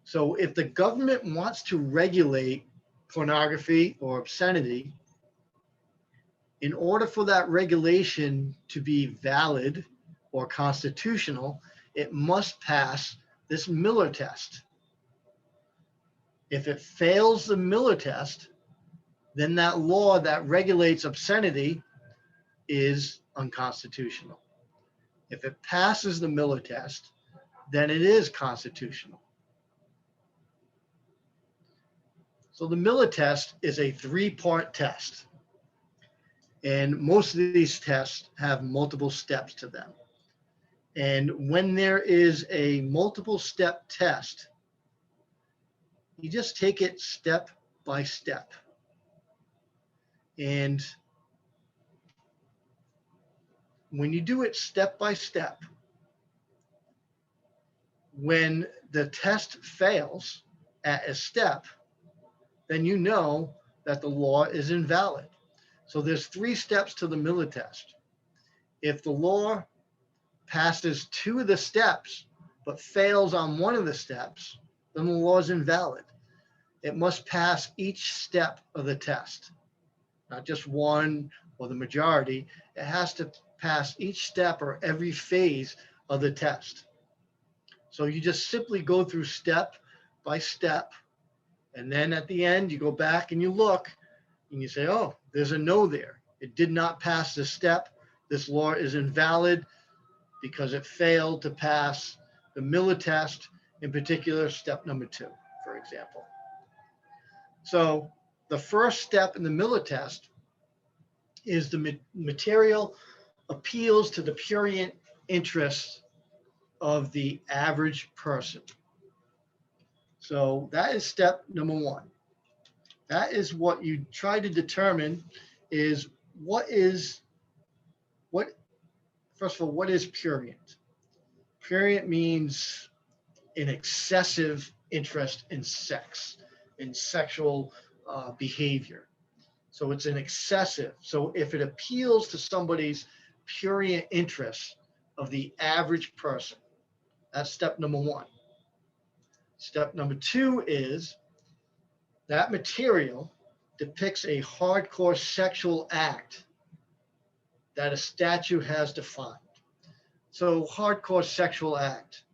So if the government wants to regulate pornography or obscenity, in order for that regulation to be valid or constitutional, it must pass this Miller test. If it fails the Miller test, then that law that regulates obscenity is unconstitutional. If it passes the Miller test, then it is constitutional. So the Miller test is a 3-part test. And most of these tests have multiple steps to them. And when there is a multiple step test, you just take it step by step. And when you do it step by step, when the test fails at a step, then you know that the law is invalid. So there's 3 steps to the Miller test. If the law passes 2 of the steps, but fails on 1 of the steps, then the law is invalid. It must pass each step of the test, not just one or the majority. It has to pass each step or every phase of the test. So you just simply go through step by step. And then at the end, you go back and you look and you say, oh, there's a no there. It did not pass this step. This law is invalid because it failed to pass the Miller test, in particular, step number 2, for example. So the first step in the Miller test is the material appeals to the prurient interests of the average person. So that is step number one. That is what you try to determine is what is, what, first of all, what is prurient? Prurient means an excessive interest in sex, in sexual behavior. So it's an excessive. So if it appeals to somebody's prurient interest of the average person, that's step number one. Step number two is that material depicts a hardcore sexual act that a statute has defined. So hardcore sexual act.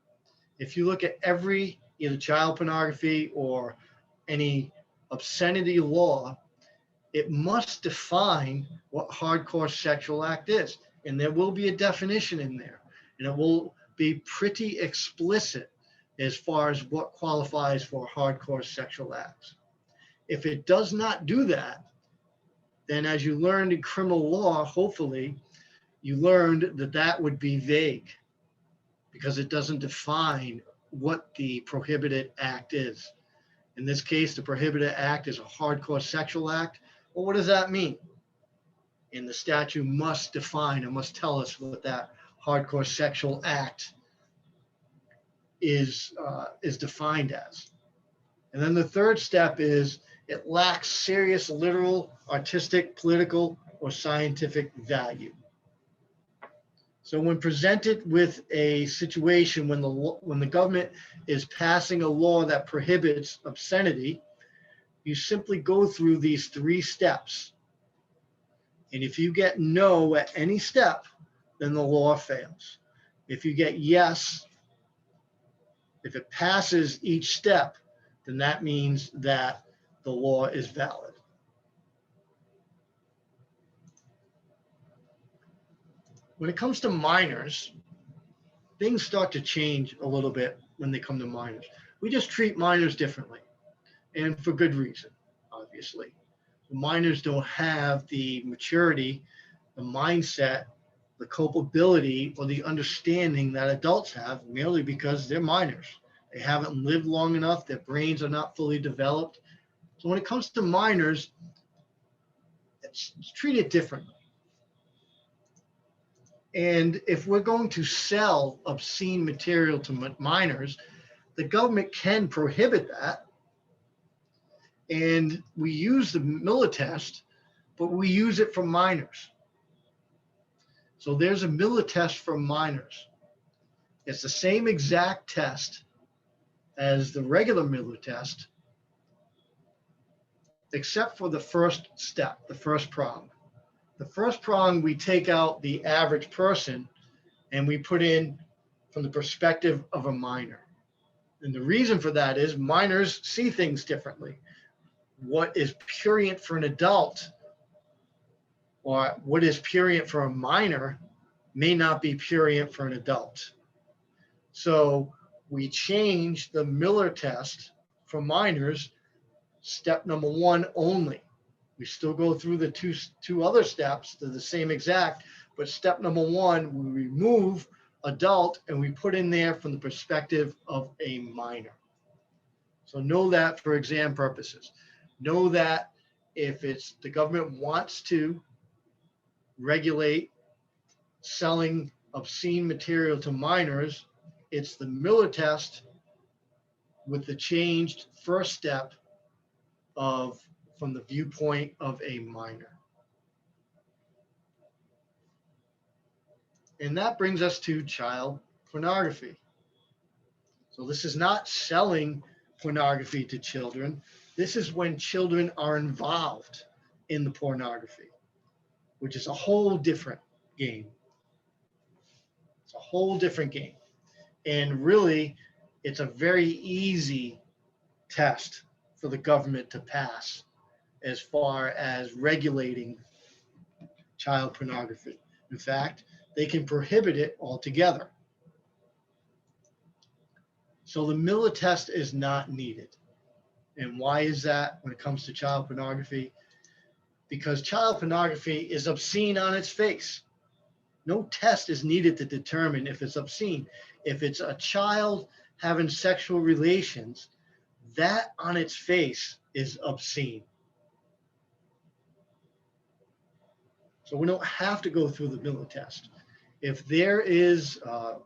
If you look at every either child pornography or any obscenity law, it must define what hardcore sexual act is. And there will be a definition in there. And it will be pretty explicit as far as what qualifies for hardcore sexual acts. If it does not do that, then as you learned in criminal law, hopefully, you learned that that would be vague because it doesn't define what the prohibited act is. In this case, the prohibited act is a hardcore sexual act. Well, what does that mean? And the statute must define and must tell us what that hardcore sexual act is defined as. And then the third step is it lacks serious literal, artistic, political, or scientific value. So when presented with a situation when the government is passing a law that prohibits obscenity, you simply go through these three steps. And if you get no at any step, then the law fails. If you get yes, if it passes each step, then that means that the law is valid. When it comes to minors, things start to change a little bit when they come to minors. We just treat minors differently, and for good reason, obviously. The minors don't have the maturity, the mindset, the culpability, or the understanding that adults have merely because they're minors. They haven't lived long enough, their brains are not fully developed. So when it comes to minors, it's treated differently. And if we're going to sell obscene material to minors, the government can prohibit that. And we use the Miller test, but we use it for minors. So there's a Miller test for minors. It's the same exact test as the regular Miller test, except for the first step, the first prong. The first prong, we take out the average person and we put in from the perspective of a minor. And the reason for that is minors see things differently. What is prurient for an adult or what is prurient for a minor may not be prurient for an adult. So we change the Miller test for minors, step number one only. We still go through the two other steps, they're the same exact, but step number one, we remove adult and we put in there from the perspective of a minor. So know that for exam purposes. Know that if it's the government wants to regulate selling obscene material to minors, it's the Miller test with the changed first step of from the viewpoint of a minor. And that brings us to child pornography. So this is not selling pornography to children. This is when children are involved in the pornography, which is a whole different game. It's a whole different game. And really, it's a very easy test for the government to pass as far as regulating child pornography. In fact, they can prohibit it altogether. So the Miller test is not needed. And why is that when it comes to child pornography? Because child pornography is obscene on its face. No test is needed to determine if it's obscene. If it's a child having sexual relations, that on its face is obscene. So we don't have to go through the Miller test. If there is a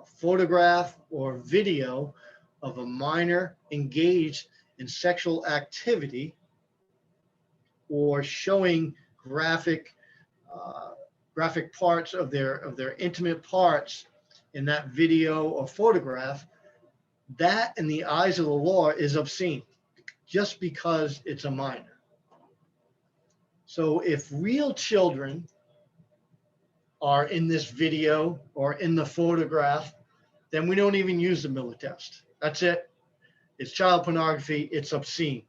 photograph or video of a minor engaged in sexual activity or showing uh, graphic parts of their intimate parts in that video or photograph, that in the eyes of the law is obscene just because it's a minor. So if real children are in this video or in the photograph, then we don't even use the Miller test. That's it. It's child pornography. It's obscene.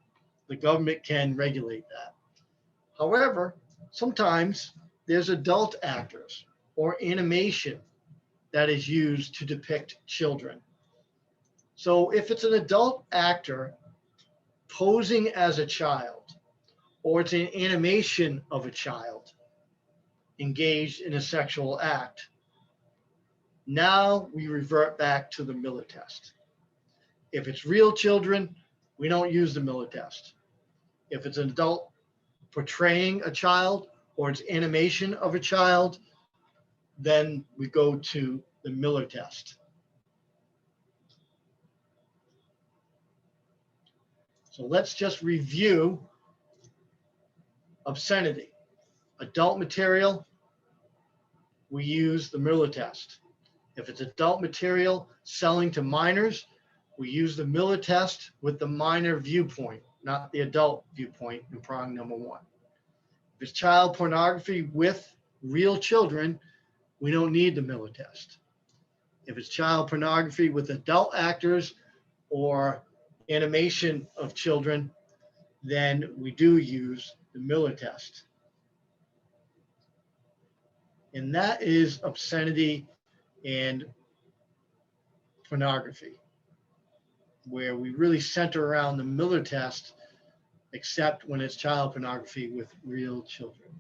The government can regulate that. However, sometimes there's adult actors or animation that is used to depict children. So if it's an adult actor posing as a child, or it's an animation of a child engaged in a sexual act, now we revert back to the Miller test. If it's real children, we don't use the Miller test. If it's an adult portraying a child or it's animation of a child, then we go to the Miller test. So let's just review obscenity. Adult material, we use the Miller test. If it's adult material selling to minors, we use the Miller test with the minor viewpoint, not the adult viewpoint in prong number one. If it's child pornography with real children, we don't need the Miller test. If it's child pornography with adult actors or animation of children, then we do use the Miller test. And that is obscenity and pornography, where we really center around the Miller test, except when it's child pornography with real children.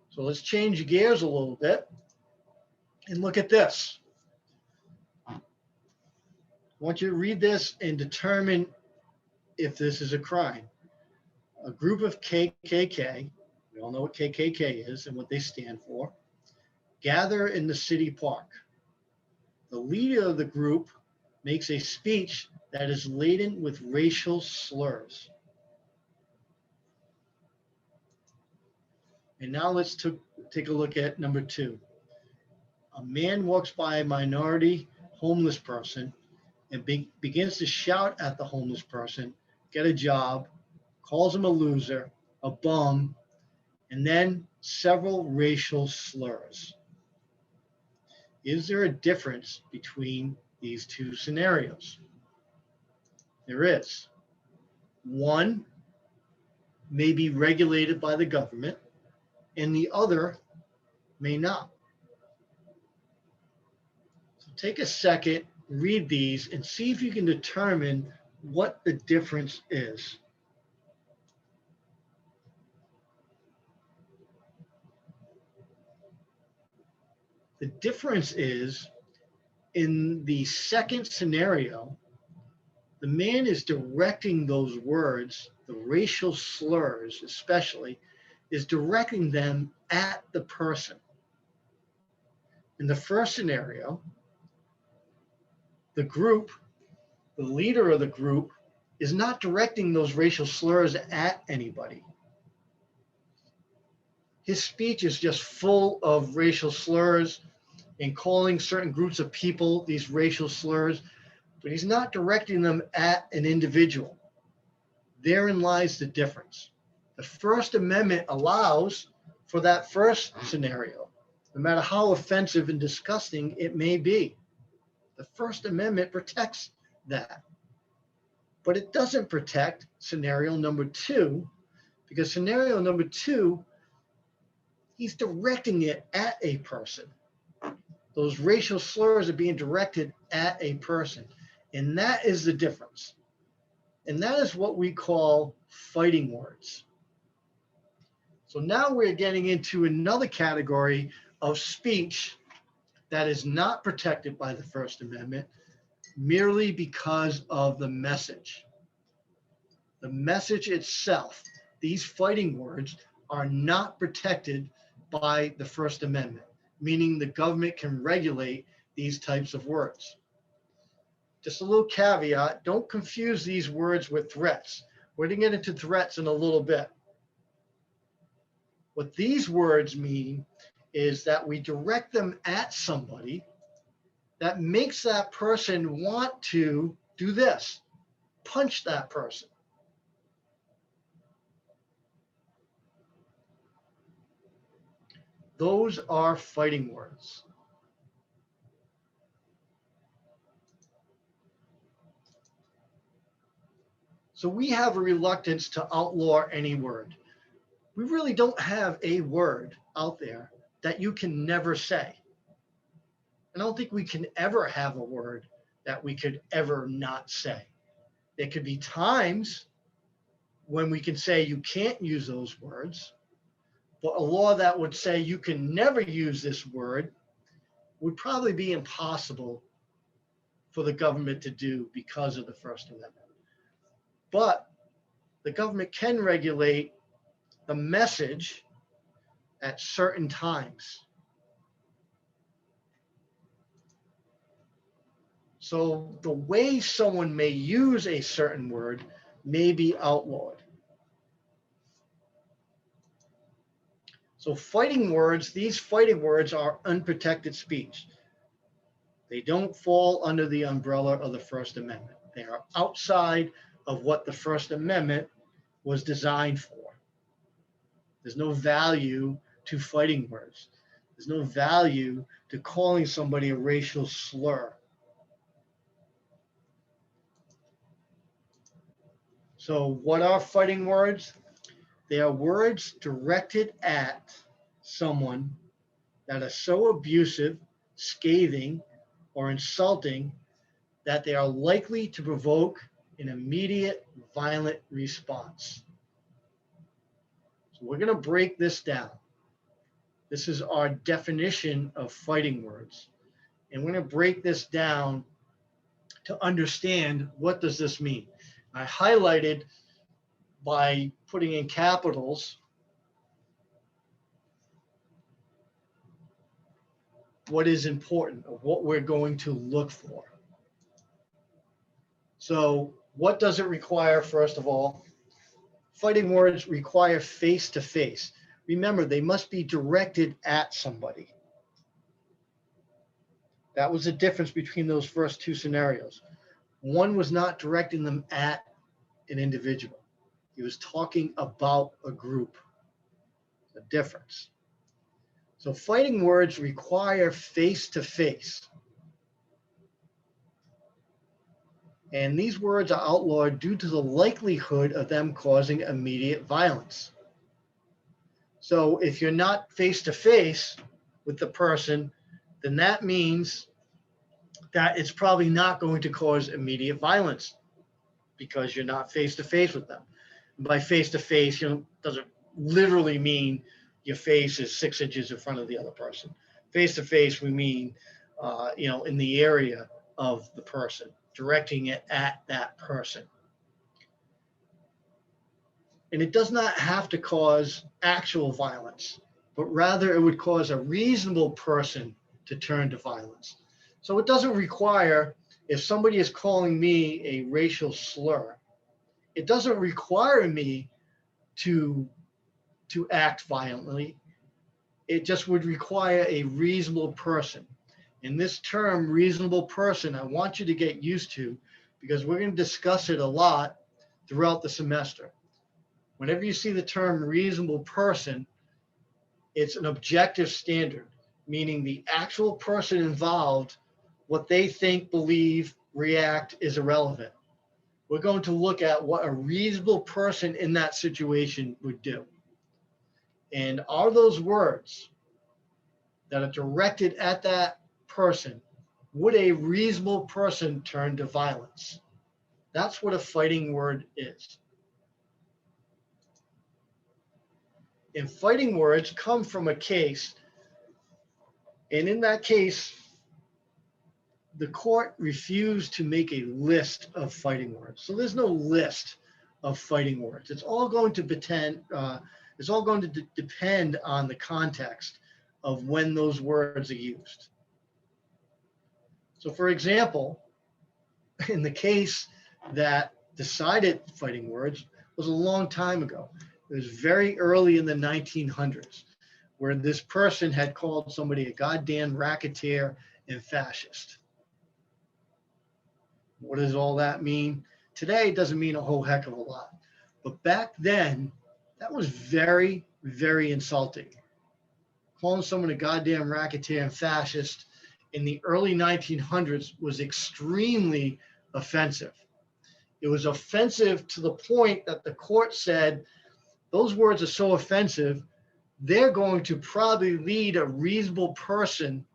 So let's change gears a little bit and look at this. I want you to read this and determine if this is a crime. A group of KKK, we all know what KKK is and what they stand for, gather in the city park. The leader of the group makes a speech that is laden with racial slurs. And now let's take a look at number two. A man walks by a minority homeless person and begins to shout at the homeless person, get a job, calls him a loser, a bum, and then several racial slurs. Is there a difference between these two scenarios? There is. One may be regulated by the government, and the other may not. So take a second, read these, and see if you can determine what the difference is. The difference is, in the second scenario, the man is directing those words, the racial slurs especially, is directing them at the person. In the first scenario, the group, the leader of the group, is not directing those racial slurs at anybody. His speech is just full of racial slurs and calling certain groups of people these racial slurs, but he's not directing them at an individual. Therein lies the difference. The First Amendment allows for that first scenario, no matter how offensive and disgusting it may be. The First Amendment protects that. But it doesn't protect scenario number two, because scenario number two, he's directing it at a person. Those racial slurs are being directed at a person. And that is the difference. And that is what we call fighting words. So now we're getting into another category of speech that is not protected by the First Amendment, merely because of the message. The message itself, these fighting words, are not protected by the First Amendment, meaning the government can regulate these types of words. Just a little caveat, don't confuse these words with threats. We're going to get into threats in a little bit. What these words mean is that we direct them at somebody that makes that person want to do this, punch that person. Those are fighting words. So we have a reluctance to outlaw any word. We really don't have a word out there that you can never say. I don't think we can ever have a word that we could ever not say. There could be times when we can say you can't use those words, but a law that would say you can never use this word would probably be impossible for the government to do because of the First Amendment. But the government can regulate the message at certain times. So the way someone may use a certain word may be outlawed. So fighting words, these fighting words are unprotected speech. They don't fall under the umbrella of the First Amendment. They are outside of what the First Amendment was designed for. There's no value to fighting words. There's no value to calling somebody a racial slur. So what are fighting words? They are words directed at someone that are so abusive, scathing, or insulting that they are likely to provoke an immediate violent response. So we're going to break this down. This is our definition of fighting words. And we're going to break this down to understand what does this mean. I highlighted by putting in capitals what is important, or what we're going to look for. So what does it require, first of all? Fighting words require face-to-face. Remember, they must be directed at somebody. That was the difference between those first two scenarios. One was not directing them at an individual. He was talking about a group. The difference. So fighting words require face-to-face. And these words are outlawed due to the likelihood of them causing immediate violence. So if you're not face-to-face with the person, then that means that it's probably not going to cause immediate violence because you're not face-to-face with them. And by face-to-face, doesn't literally mean your face is 6 inches in front of the other person. Face-to-face, we mean, in the area of the person, directing it at that person. And it does not have to cause actual violence, but rather it would cause a reasonable person to turn to violence. So it doesn't require, if somebody is calling me a racial slur, it doesn't require me to act violently. It just would require a reasonable person. And this term, reasonable person, I want you to get used to, because we're going to discuss it a lot throughout the semester. Whenever you see the term reasonable person, it's an objective standard, meaning the actual person involved, what they think, believe, react is irrelevant. We're going to look at what a reasonable person in that situation would do. And are those words that are directed at that person, would a reasonable person turn to violence? That's what a fighting word is. And fighting words come from a case, and in that case, the court refused to make a list of fighting words. So there's no list of fighting words. It's all going to depend on the context of when those words are used. So for example, in the case that decided fighting words was a long time ago. It was very early in the 1900s, where this person had called somebody a goddamn racketeer and fascist. What does all that mean? Today, it doesn't mean a whole heck of a lot. But back then, that was very, very insulting. Calling someone a goddamn racketeer and fascist in the early 1900s was extremely offensive. It was offensive to the point that the court said, those words are so offensive, they're going to probably lead a reasonable person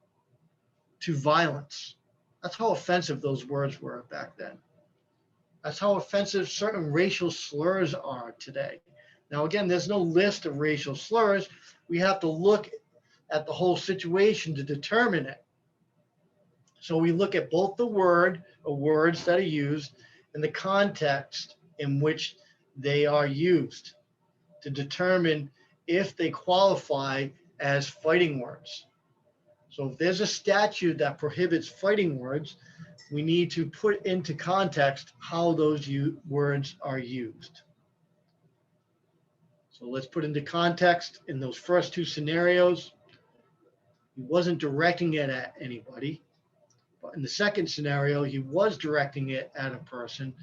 to violence. That's how offensive those words were back then. That's how offensive certain racial slurs are today. Now, again, there's no list of racial slurs. We have to look at the whole situation to determine it. So we look at both the word or words that are used and the context in which they are used to determine if they qualify as fighting words. So if there's a statute that prohibits fighting words, we need to put into context how those words are used. So let's put into context in those first two scenarios. He wasn't directing it at anybody. But in the second scenario, he was directing it at a person.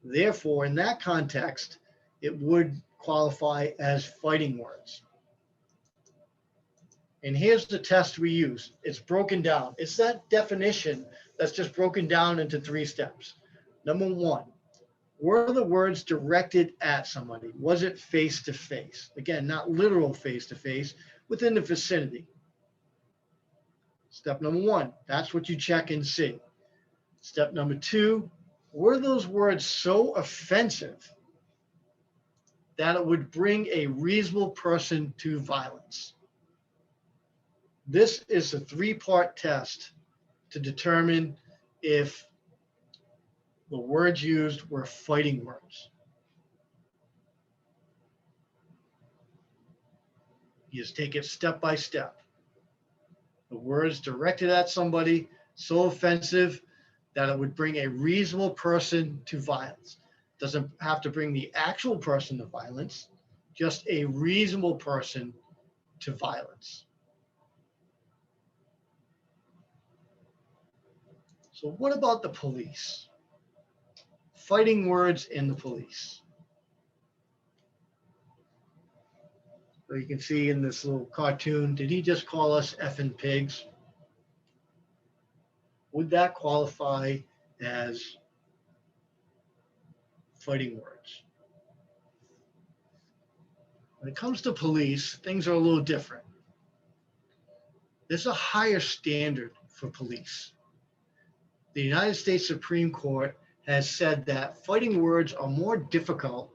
Therefore, in that context, it would qualify as fighting words. And here's the test we use. It's broken down. It's that definition that's just broken down into 3 steps. Number 1, were the words directed at somebody? Was it face-to-face? Again, not literal face-to-face, within the vicinity. Step number 1, that's what you check and see. Step number 2, were those words so offensive that it would bring a reasonable person to violence? This is a 3-part test to determine if the words used were fighting words. You just take it step by step. The words directed at somebody so offensive that it would bring a reasonable person to violence. Doesn't have to bring the actual person to violence, just a reasonable person to violence. So what about the police? Fighting words in the police. So you can see in this little cartoon, did he just call us effing pigs? Would that qualify as fighting words? When it comes to police, things are a little different. There's a higher standard for police. The United States Supreme Court has said that fighting words are more difficult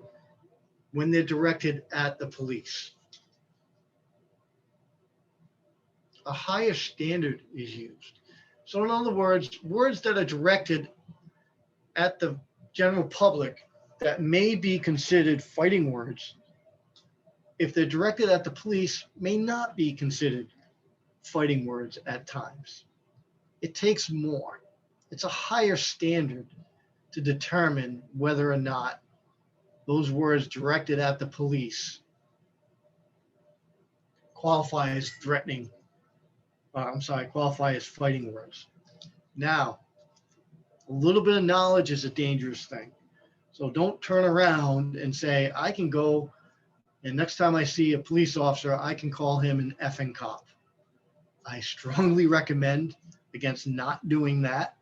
when they're directed at the police. A higher standard is used. So in other words, words that are directed at the general public that may be considered fighting words, if they're directed at the police, may not be considered fighting words at times. It takes more. It's a higher standard to determine whether or not those words directed at the police qualify as qualify as fighting words. Now, a little bit of knowledge is a dangerous thing. So don't turn around and say, I can go and next time I see a police officer, I can call him an effing cop. I strongly recommend against not doing that.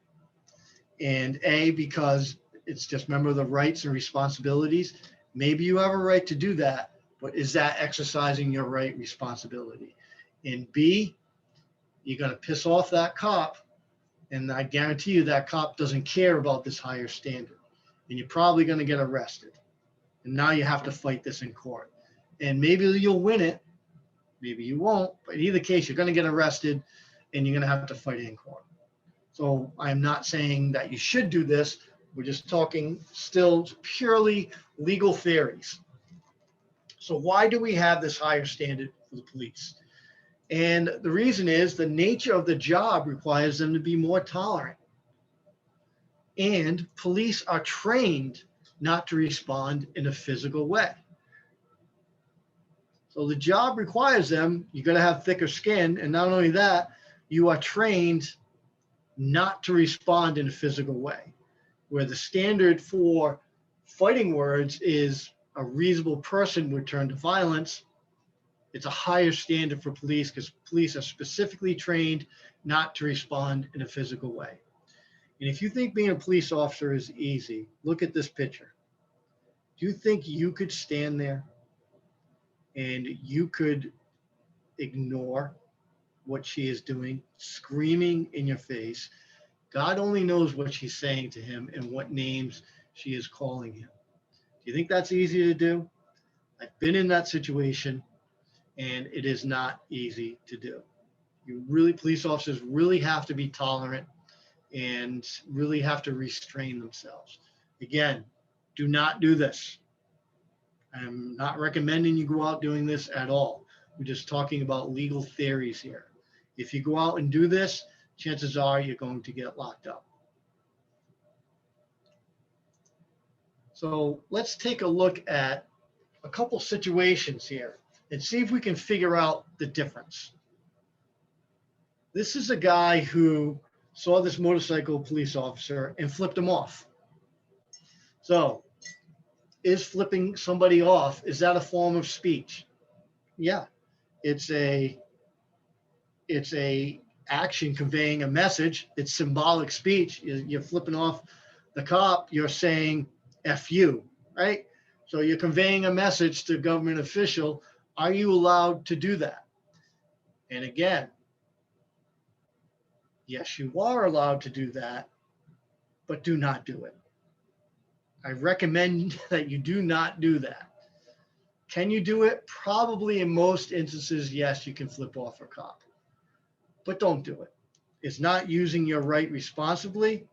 And because it's just remember the rights and responsibilities. Maybe you have a right to do that, but is that exercising your right responsibility? And B, you're going to piss off that cop, and I guarantee you that cop doesn't care about this higher standard, and you're probably going to get arrested. And now you have to fight this in court. And maybe you'll win it, maybe you won't, but in either case, you're going to get arrested, and you're going to have to fight it in court. So I'm not saying that you should do this. We're just talking still purely legal theories. So why do we have this higher standard for the police? And the reason is the nature of the job requires them to be more tolerant. And police are trained not to respond in a physical way. So the job requires them, you got to have thicker skin. And not only that, you are trained not to respond in a physical way, where the standard for fighting words is a reasonable person would turn to violence. It's a higher standard for police because police are specifically trained not to respond in a physical way. And if you think being a police officer is easy, look at this picture. Do you think you could stand there and you could ignore what she is doing, screaming in your face? God only knows what she's saying to him and what names she is calling him. Do you think that's easy to do? I've been in that situation, and it is not easy to do. Police officers really have to be tolerant and really have to restrain themselves. Again, do not do this. I'm not recommending you go out doing this at all. We're just talking about legal theories here. If you go out and do this, chances are you're going to get locked up. So let's take a look at a couple situations here and see if we can figure out the difference. This is a guy who saw this motorcycle police officer and flipped him off. So is flipping somebody off, is that a form of speech? Yeah, it's a action conveying a message. It's symbolic speech. You're flipping off the cop, you're saying F you, right? So you're conveying a message to a government official. Are you allowed to do that? And again, yes, you are allowed to do that, but do not do it. I recommend that you do not do that. Can you do it? Probably in most instances, yes, you can flip off a cop, but don't do it. It's not using your right responsibly,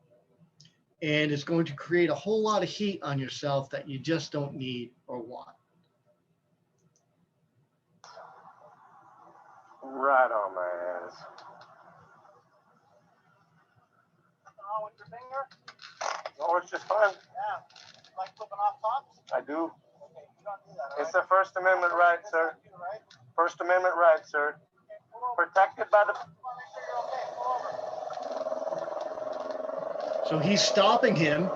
and it's going to create a whole lot of heat on yourself that you just don't need or want. Right on my ass. With your finger? Oh, it's just fine. Yeah. Like flipping off tops? I do. Okay, you don't do that, all It's right? a First Amendment right, sir. You, right? First Amendment right, sir. Okay, pull over. Protected by the... Come on, make sure you're okay. Pull over. So he's stopping him.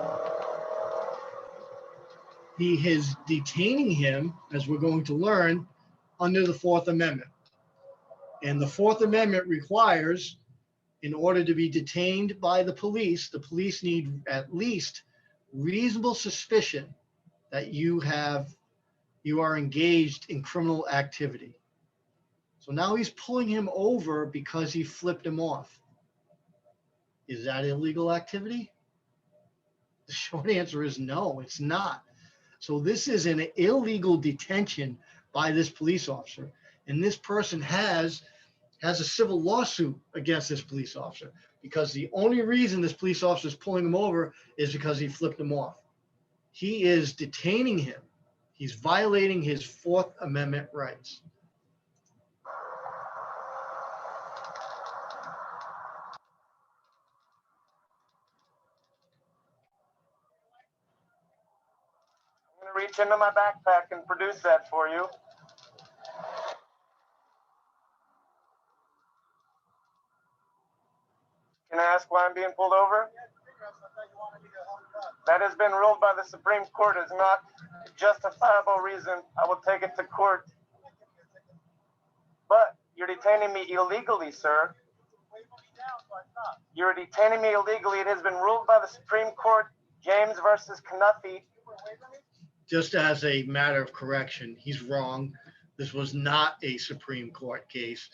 He is detaining him, as we're going to learn, under the Fourth Amendment. And the Fourth Amendment requires, in order to be detained by the police need at least reasonable suspicion that you are engaged in criminal activity. So now he's pulling him over because he flipped him off. Is that illegal activity? The short answer is no, it's not. So this is an illegal detention by this police officer. And this person has a civil lawsuit against this police officer because the only reason this police officer is pulling him over is because he flipped him off. He is detaining him. He's violating his Fourth Amendment rights. I'm going to reach into my backpack and produce that for you. Can I ask why I'm being pulled over? That has been ruled by the Supreme Court as not a justifiable reason. I will take it to court. But you're detaining me illegally, sir. You're detaining me illegally. It has been ruled by the Supreme Court, James versus Knuffy. Just as a matter of correction, he's wrong. This was not a Supreme Court case.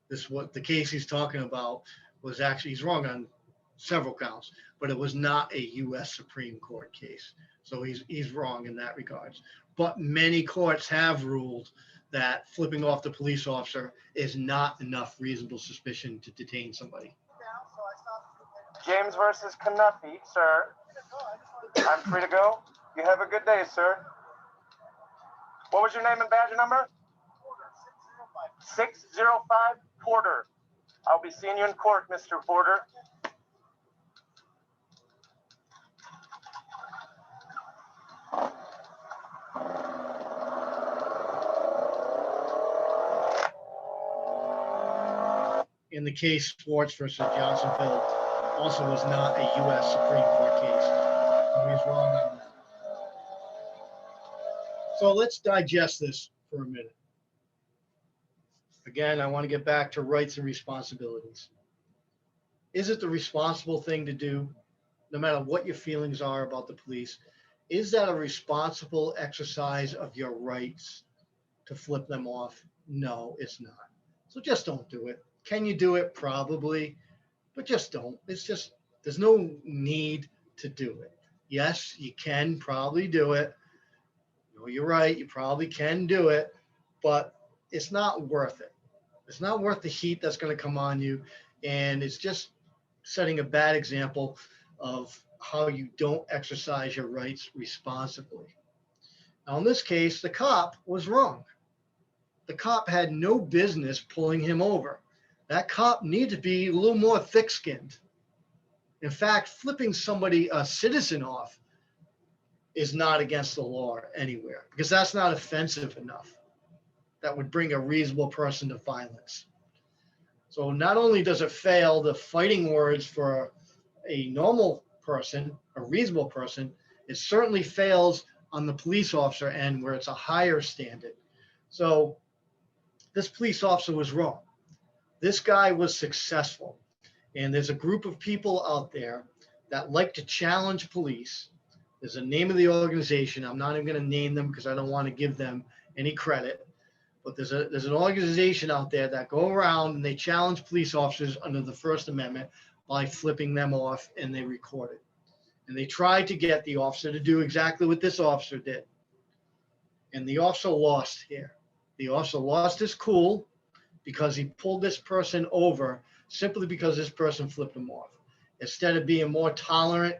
The case he's talking about was actually, he's wrong on several counts, but it was not a U.S. Supreme Court case. So he's wrong in that regards. But many courts have ruled that flipping off the police officer is not enough reasonable suspicion to detain somebody. James versus Knuffy, sir. I'm free to go. You have a good day, sir. What was your name and badge number? 605 Porter. I'll be seeing you in court, Mr. Porter. In the case Schwartz versus Johnsonville also was not a U.S. Supreme Court case. He was wrong on that. So let's digest this for a minute. Again, I want to get back to rights and responsibilities. Is it the responsible thing to do, no matter what your feelings are about the police? Is that a responsible exercise of your rights to flip them off? No, it's not. So just don't do it. Can you do it? Probably, but just don't. It's just, there's no need to do it. Yes, you can probably do it. No, you're right. You probably can do it, but it's not worth it. It's not worth the heat that's going to come on you. And it's just setting a bad example of how you don't exercise your rights responsibly. Now, in this case, the cop was wrong. The cop had no business pulling him over. That cop needed to be a little more thick-skinned. In fact, flipping somebody, a citizen, off is not against the law anywhere, because that's not offensive enough. That would bring a reasonable person to violence. So not only does it fail the fighting words for a normal person, a reasonable person, it certainly fails on the police officer end where it's a higher standard. So this police officer was wrong. This guy was successful. And there's a group of people out there that like to challenge police. There's a name of the organization. I'm not even going to name them because I don't want to give them any credit. But there's an organization out there that go around and they challenge police officers under the First Amendment by flipping them off, and they record it. And they try to get the officer to do exactly what this officer did. And the officer lost here. The officer lost his cool because he pulled this person over simply because this person flipped him off. Instead of being more tolerant,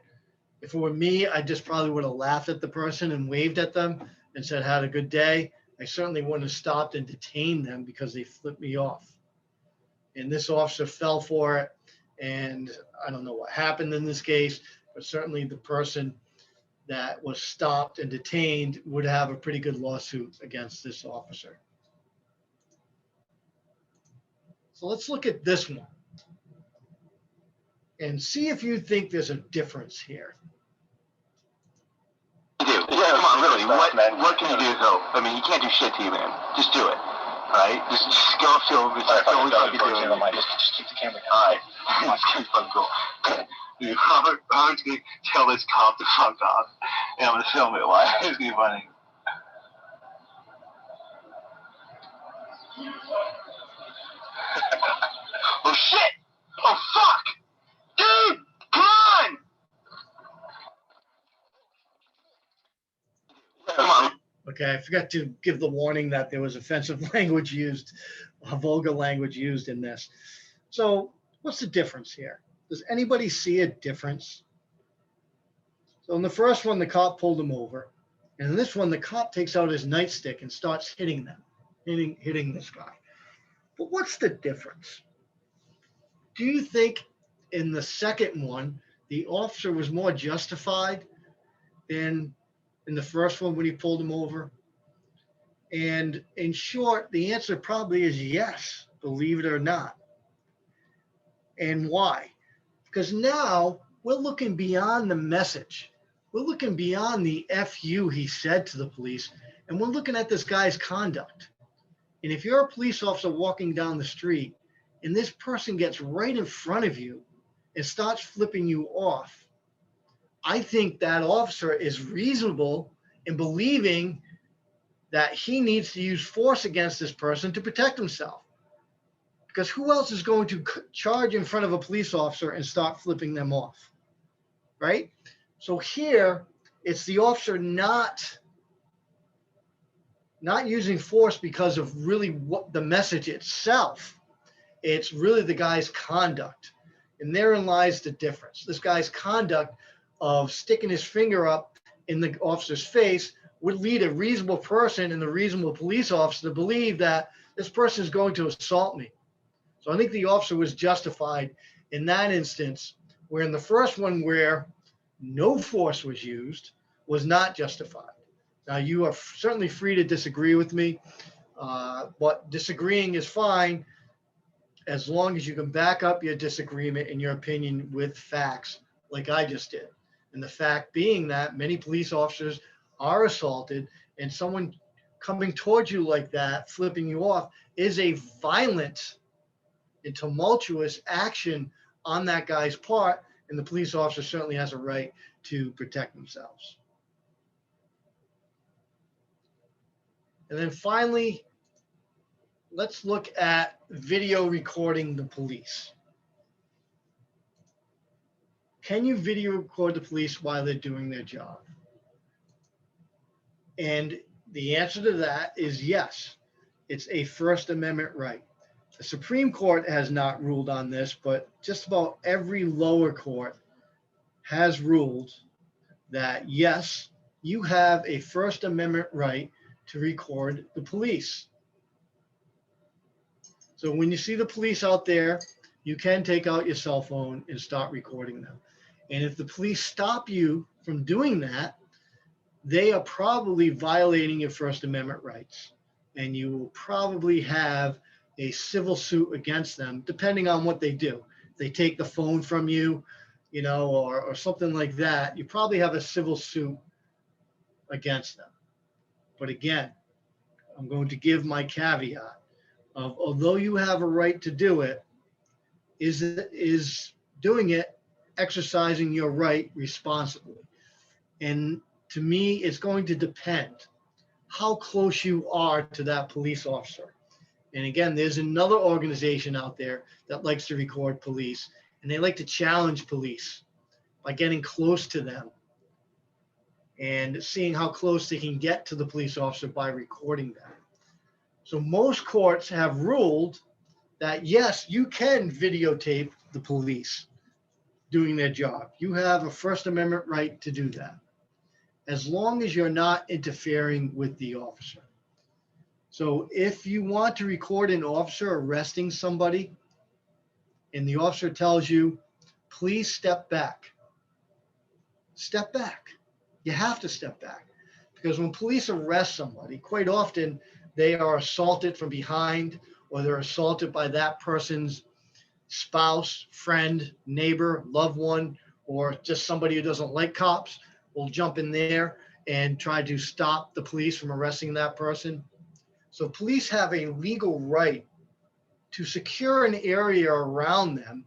if it were me, I just probably would have laughed at the person and waved at them and said, "Had a good day." I certainly wouldn't have stopped and detained them because they flipped me off. And this officer fell for it. And I don't know what happened in this case, but certainly the person that was stopped and detained would have a pretty good lawsuit against this officer. So let's look at this one and see if you think there's a difference here. Yeah, come on, literally. What can you do though? I mean, you can't do shit to you, man. Just do it. Right? Just go up to him. Just go what you're doing. Just keep the camera down. All right. It's gonna be fucking cool. Dude, Robert's gonna tell this cop to fuck off. And I'm gonna film it. Why? It's gonna be funny. Oh shit! Oh fuck! Dude! Come on! Come on. Okay, I forgot to give the warning that there was offensive language used, vulgar language used in this. So what's the difference here? Does anybody see a difference? So in the first one, the cop pulled him over. And in this one, the cop takes out his nightstick and starts hitting them, hitting this guy. But what's the difference? Do you think in the second one, the officer was more justified than in the first one when he pulled him over? And in short, the answer probably is yes, believe it or not. And why? Because now we're looking beyond the message. We're looking beyond the FU he said to the police, and we're looking at this guy's conduct. And if you're a police officer walking down the street and this person gets right in front of you and starts flipping you off, I think that officer is reasonable in believing that he needs to use force against this person to protect himself. Because who else is going to charge in front of a police officer and start flipping them off, right? So here, it's the officer not using force because of really what the message itself. It's really the guy's conduct. And therein lies the difference. This guy's conduct of sticking his finger up in the officer's face would lead a reasonable person and a reasonable police officer to believe that this person is going to assault me. So I think the officer was justified in that instance, where in the first one where no force was used was not justified. Now, you are certainly free to disagree with me, but disagreeing is fine as long as you can back up your disagreement and your opinion with facts like I just did. And the fact being that many police officers are assaulted, and someone coming towards you like that, flipping you off, is a violent and tumultuous action on that guy's part, and the police officer certainly has a right to protect themselves. And then finally, let's look at video recording the police. Can you video record the police while they're doing their job? And the answer to that is yes. It's a First Amendment right. The Supreme Court has not ruled on this, but just about every lower court has ruled that yes, you have a First Amendment right to record the police. So when you see the police out there, you can take out your cell phone and start recording them. And if the police stop you from doing that, they are probably violating your First Amendment rights. And you will probably have a civil suit against them, depending on what they do. If they take the phone from you, you know, or something like that, you probably have a civil suit against them. But again, I'm going to give my caveat of, although you have a right to do it, is doing it exercising your right responsibly. And to me, it's going to depend how close you are to that police officer. And again, there's another organization out there that likes to record police, and they like to challenge police by getting close to them and seeing how close they can get to the police officer by recording them. So most courts have ruled that yes, you can videotape the police doing their job. You have a First Amendment right to do that, as long as you're not interfering with the officer. So if you want to record an officer arresting somebody and the officer tells you, please step back, step back. You have to step back, because when police arrest somebody, quite often they are assaulted from behind, or they're assaulted by that person's spouse, friend, neighbor, loved one, or just somebody who doesn't like cops will jump in there and try to stop the police from arresting that person. So police have a legal right to secure an area around them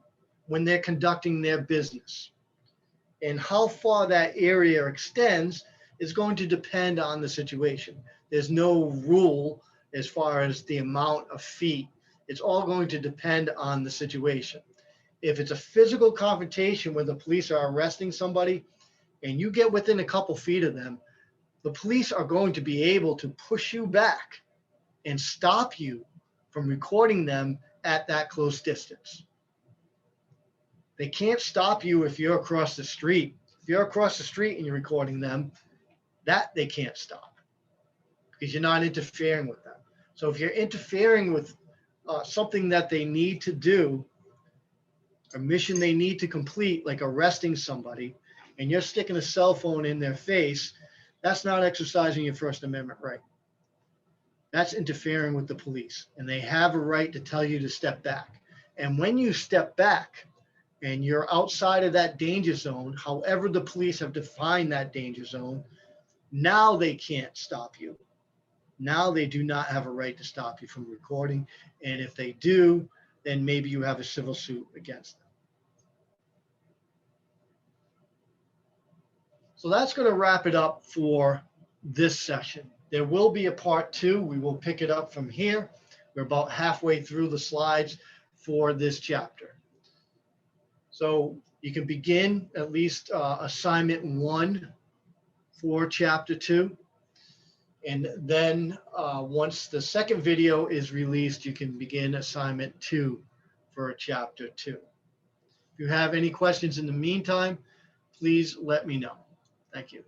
when they're conducting their business. And how far that area extends is going to depend on the situation. There's no rule as far as the amount of feet. It's all going to depend on the situation. If it's a physical confrontation where the police are arresting somebody and you get within a couple feet of them, the police are going to be able to push you back and stop you from recording them at that close distance. They can't stop you if you're across the street. If you're across the street and you're recording them, that they can't stop because you're not interfering with them. So if you're interfering with something that they need to do, a mission they need to complete, like arresting somebody, and you're sticking a cell phone in their face, that's not exercising your First Amendment right. That's interfering with the police, and they have a right to tell you to step back. And when you step back and you're outside of that danger zone, however the police have defined that danger zone, now they can't stop you. Now they do not have a right to stop you from recording. And if they do, then maybe you have a civil suit against them. So that's going to wrap it up for this session. There will be a part 2. We will pick it up from here. We're about halfway through the slides for this chapter. So you can begin at least assignment 1 for chapter 2. And then once the second video is released, you can begin assignment 2 for chapter 2. If you have any questions in the meantime, please let me know. Thank you.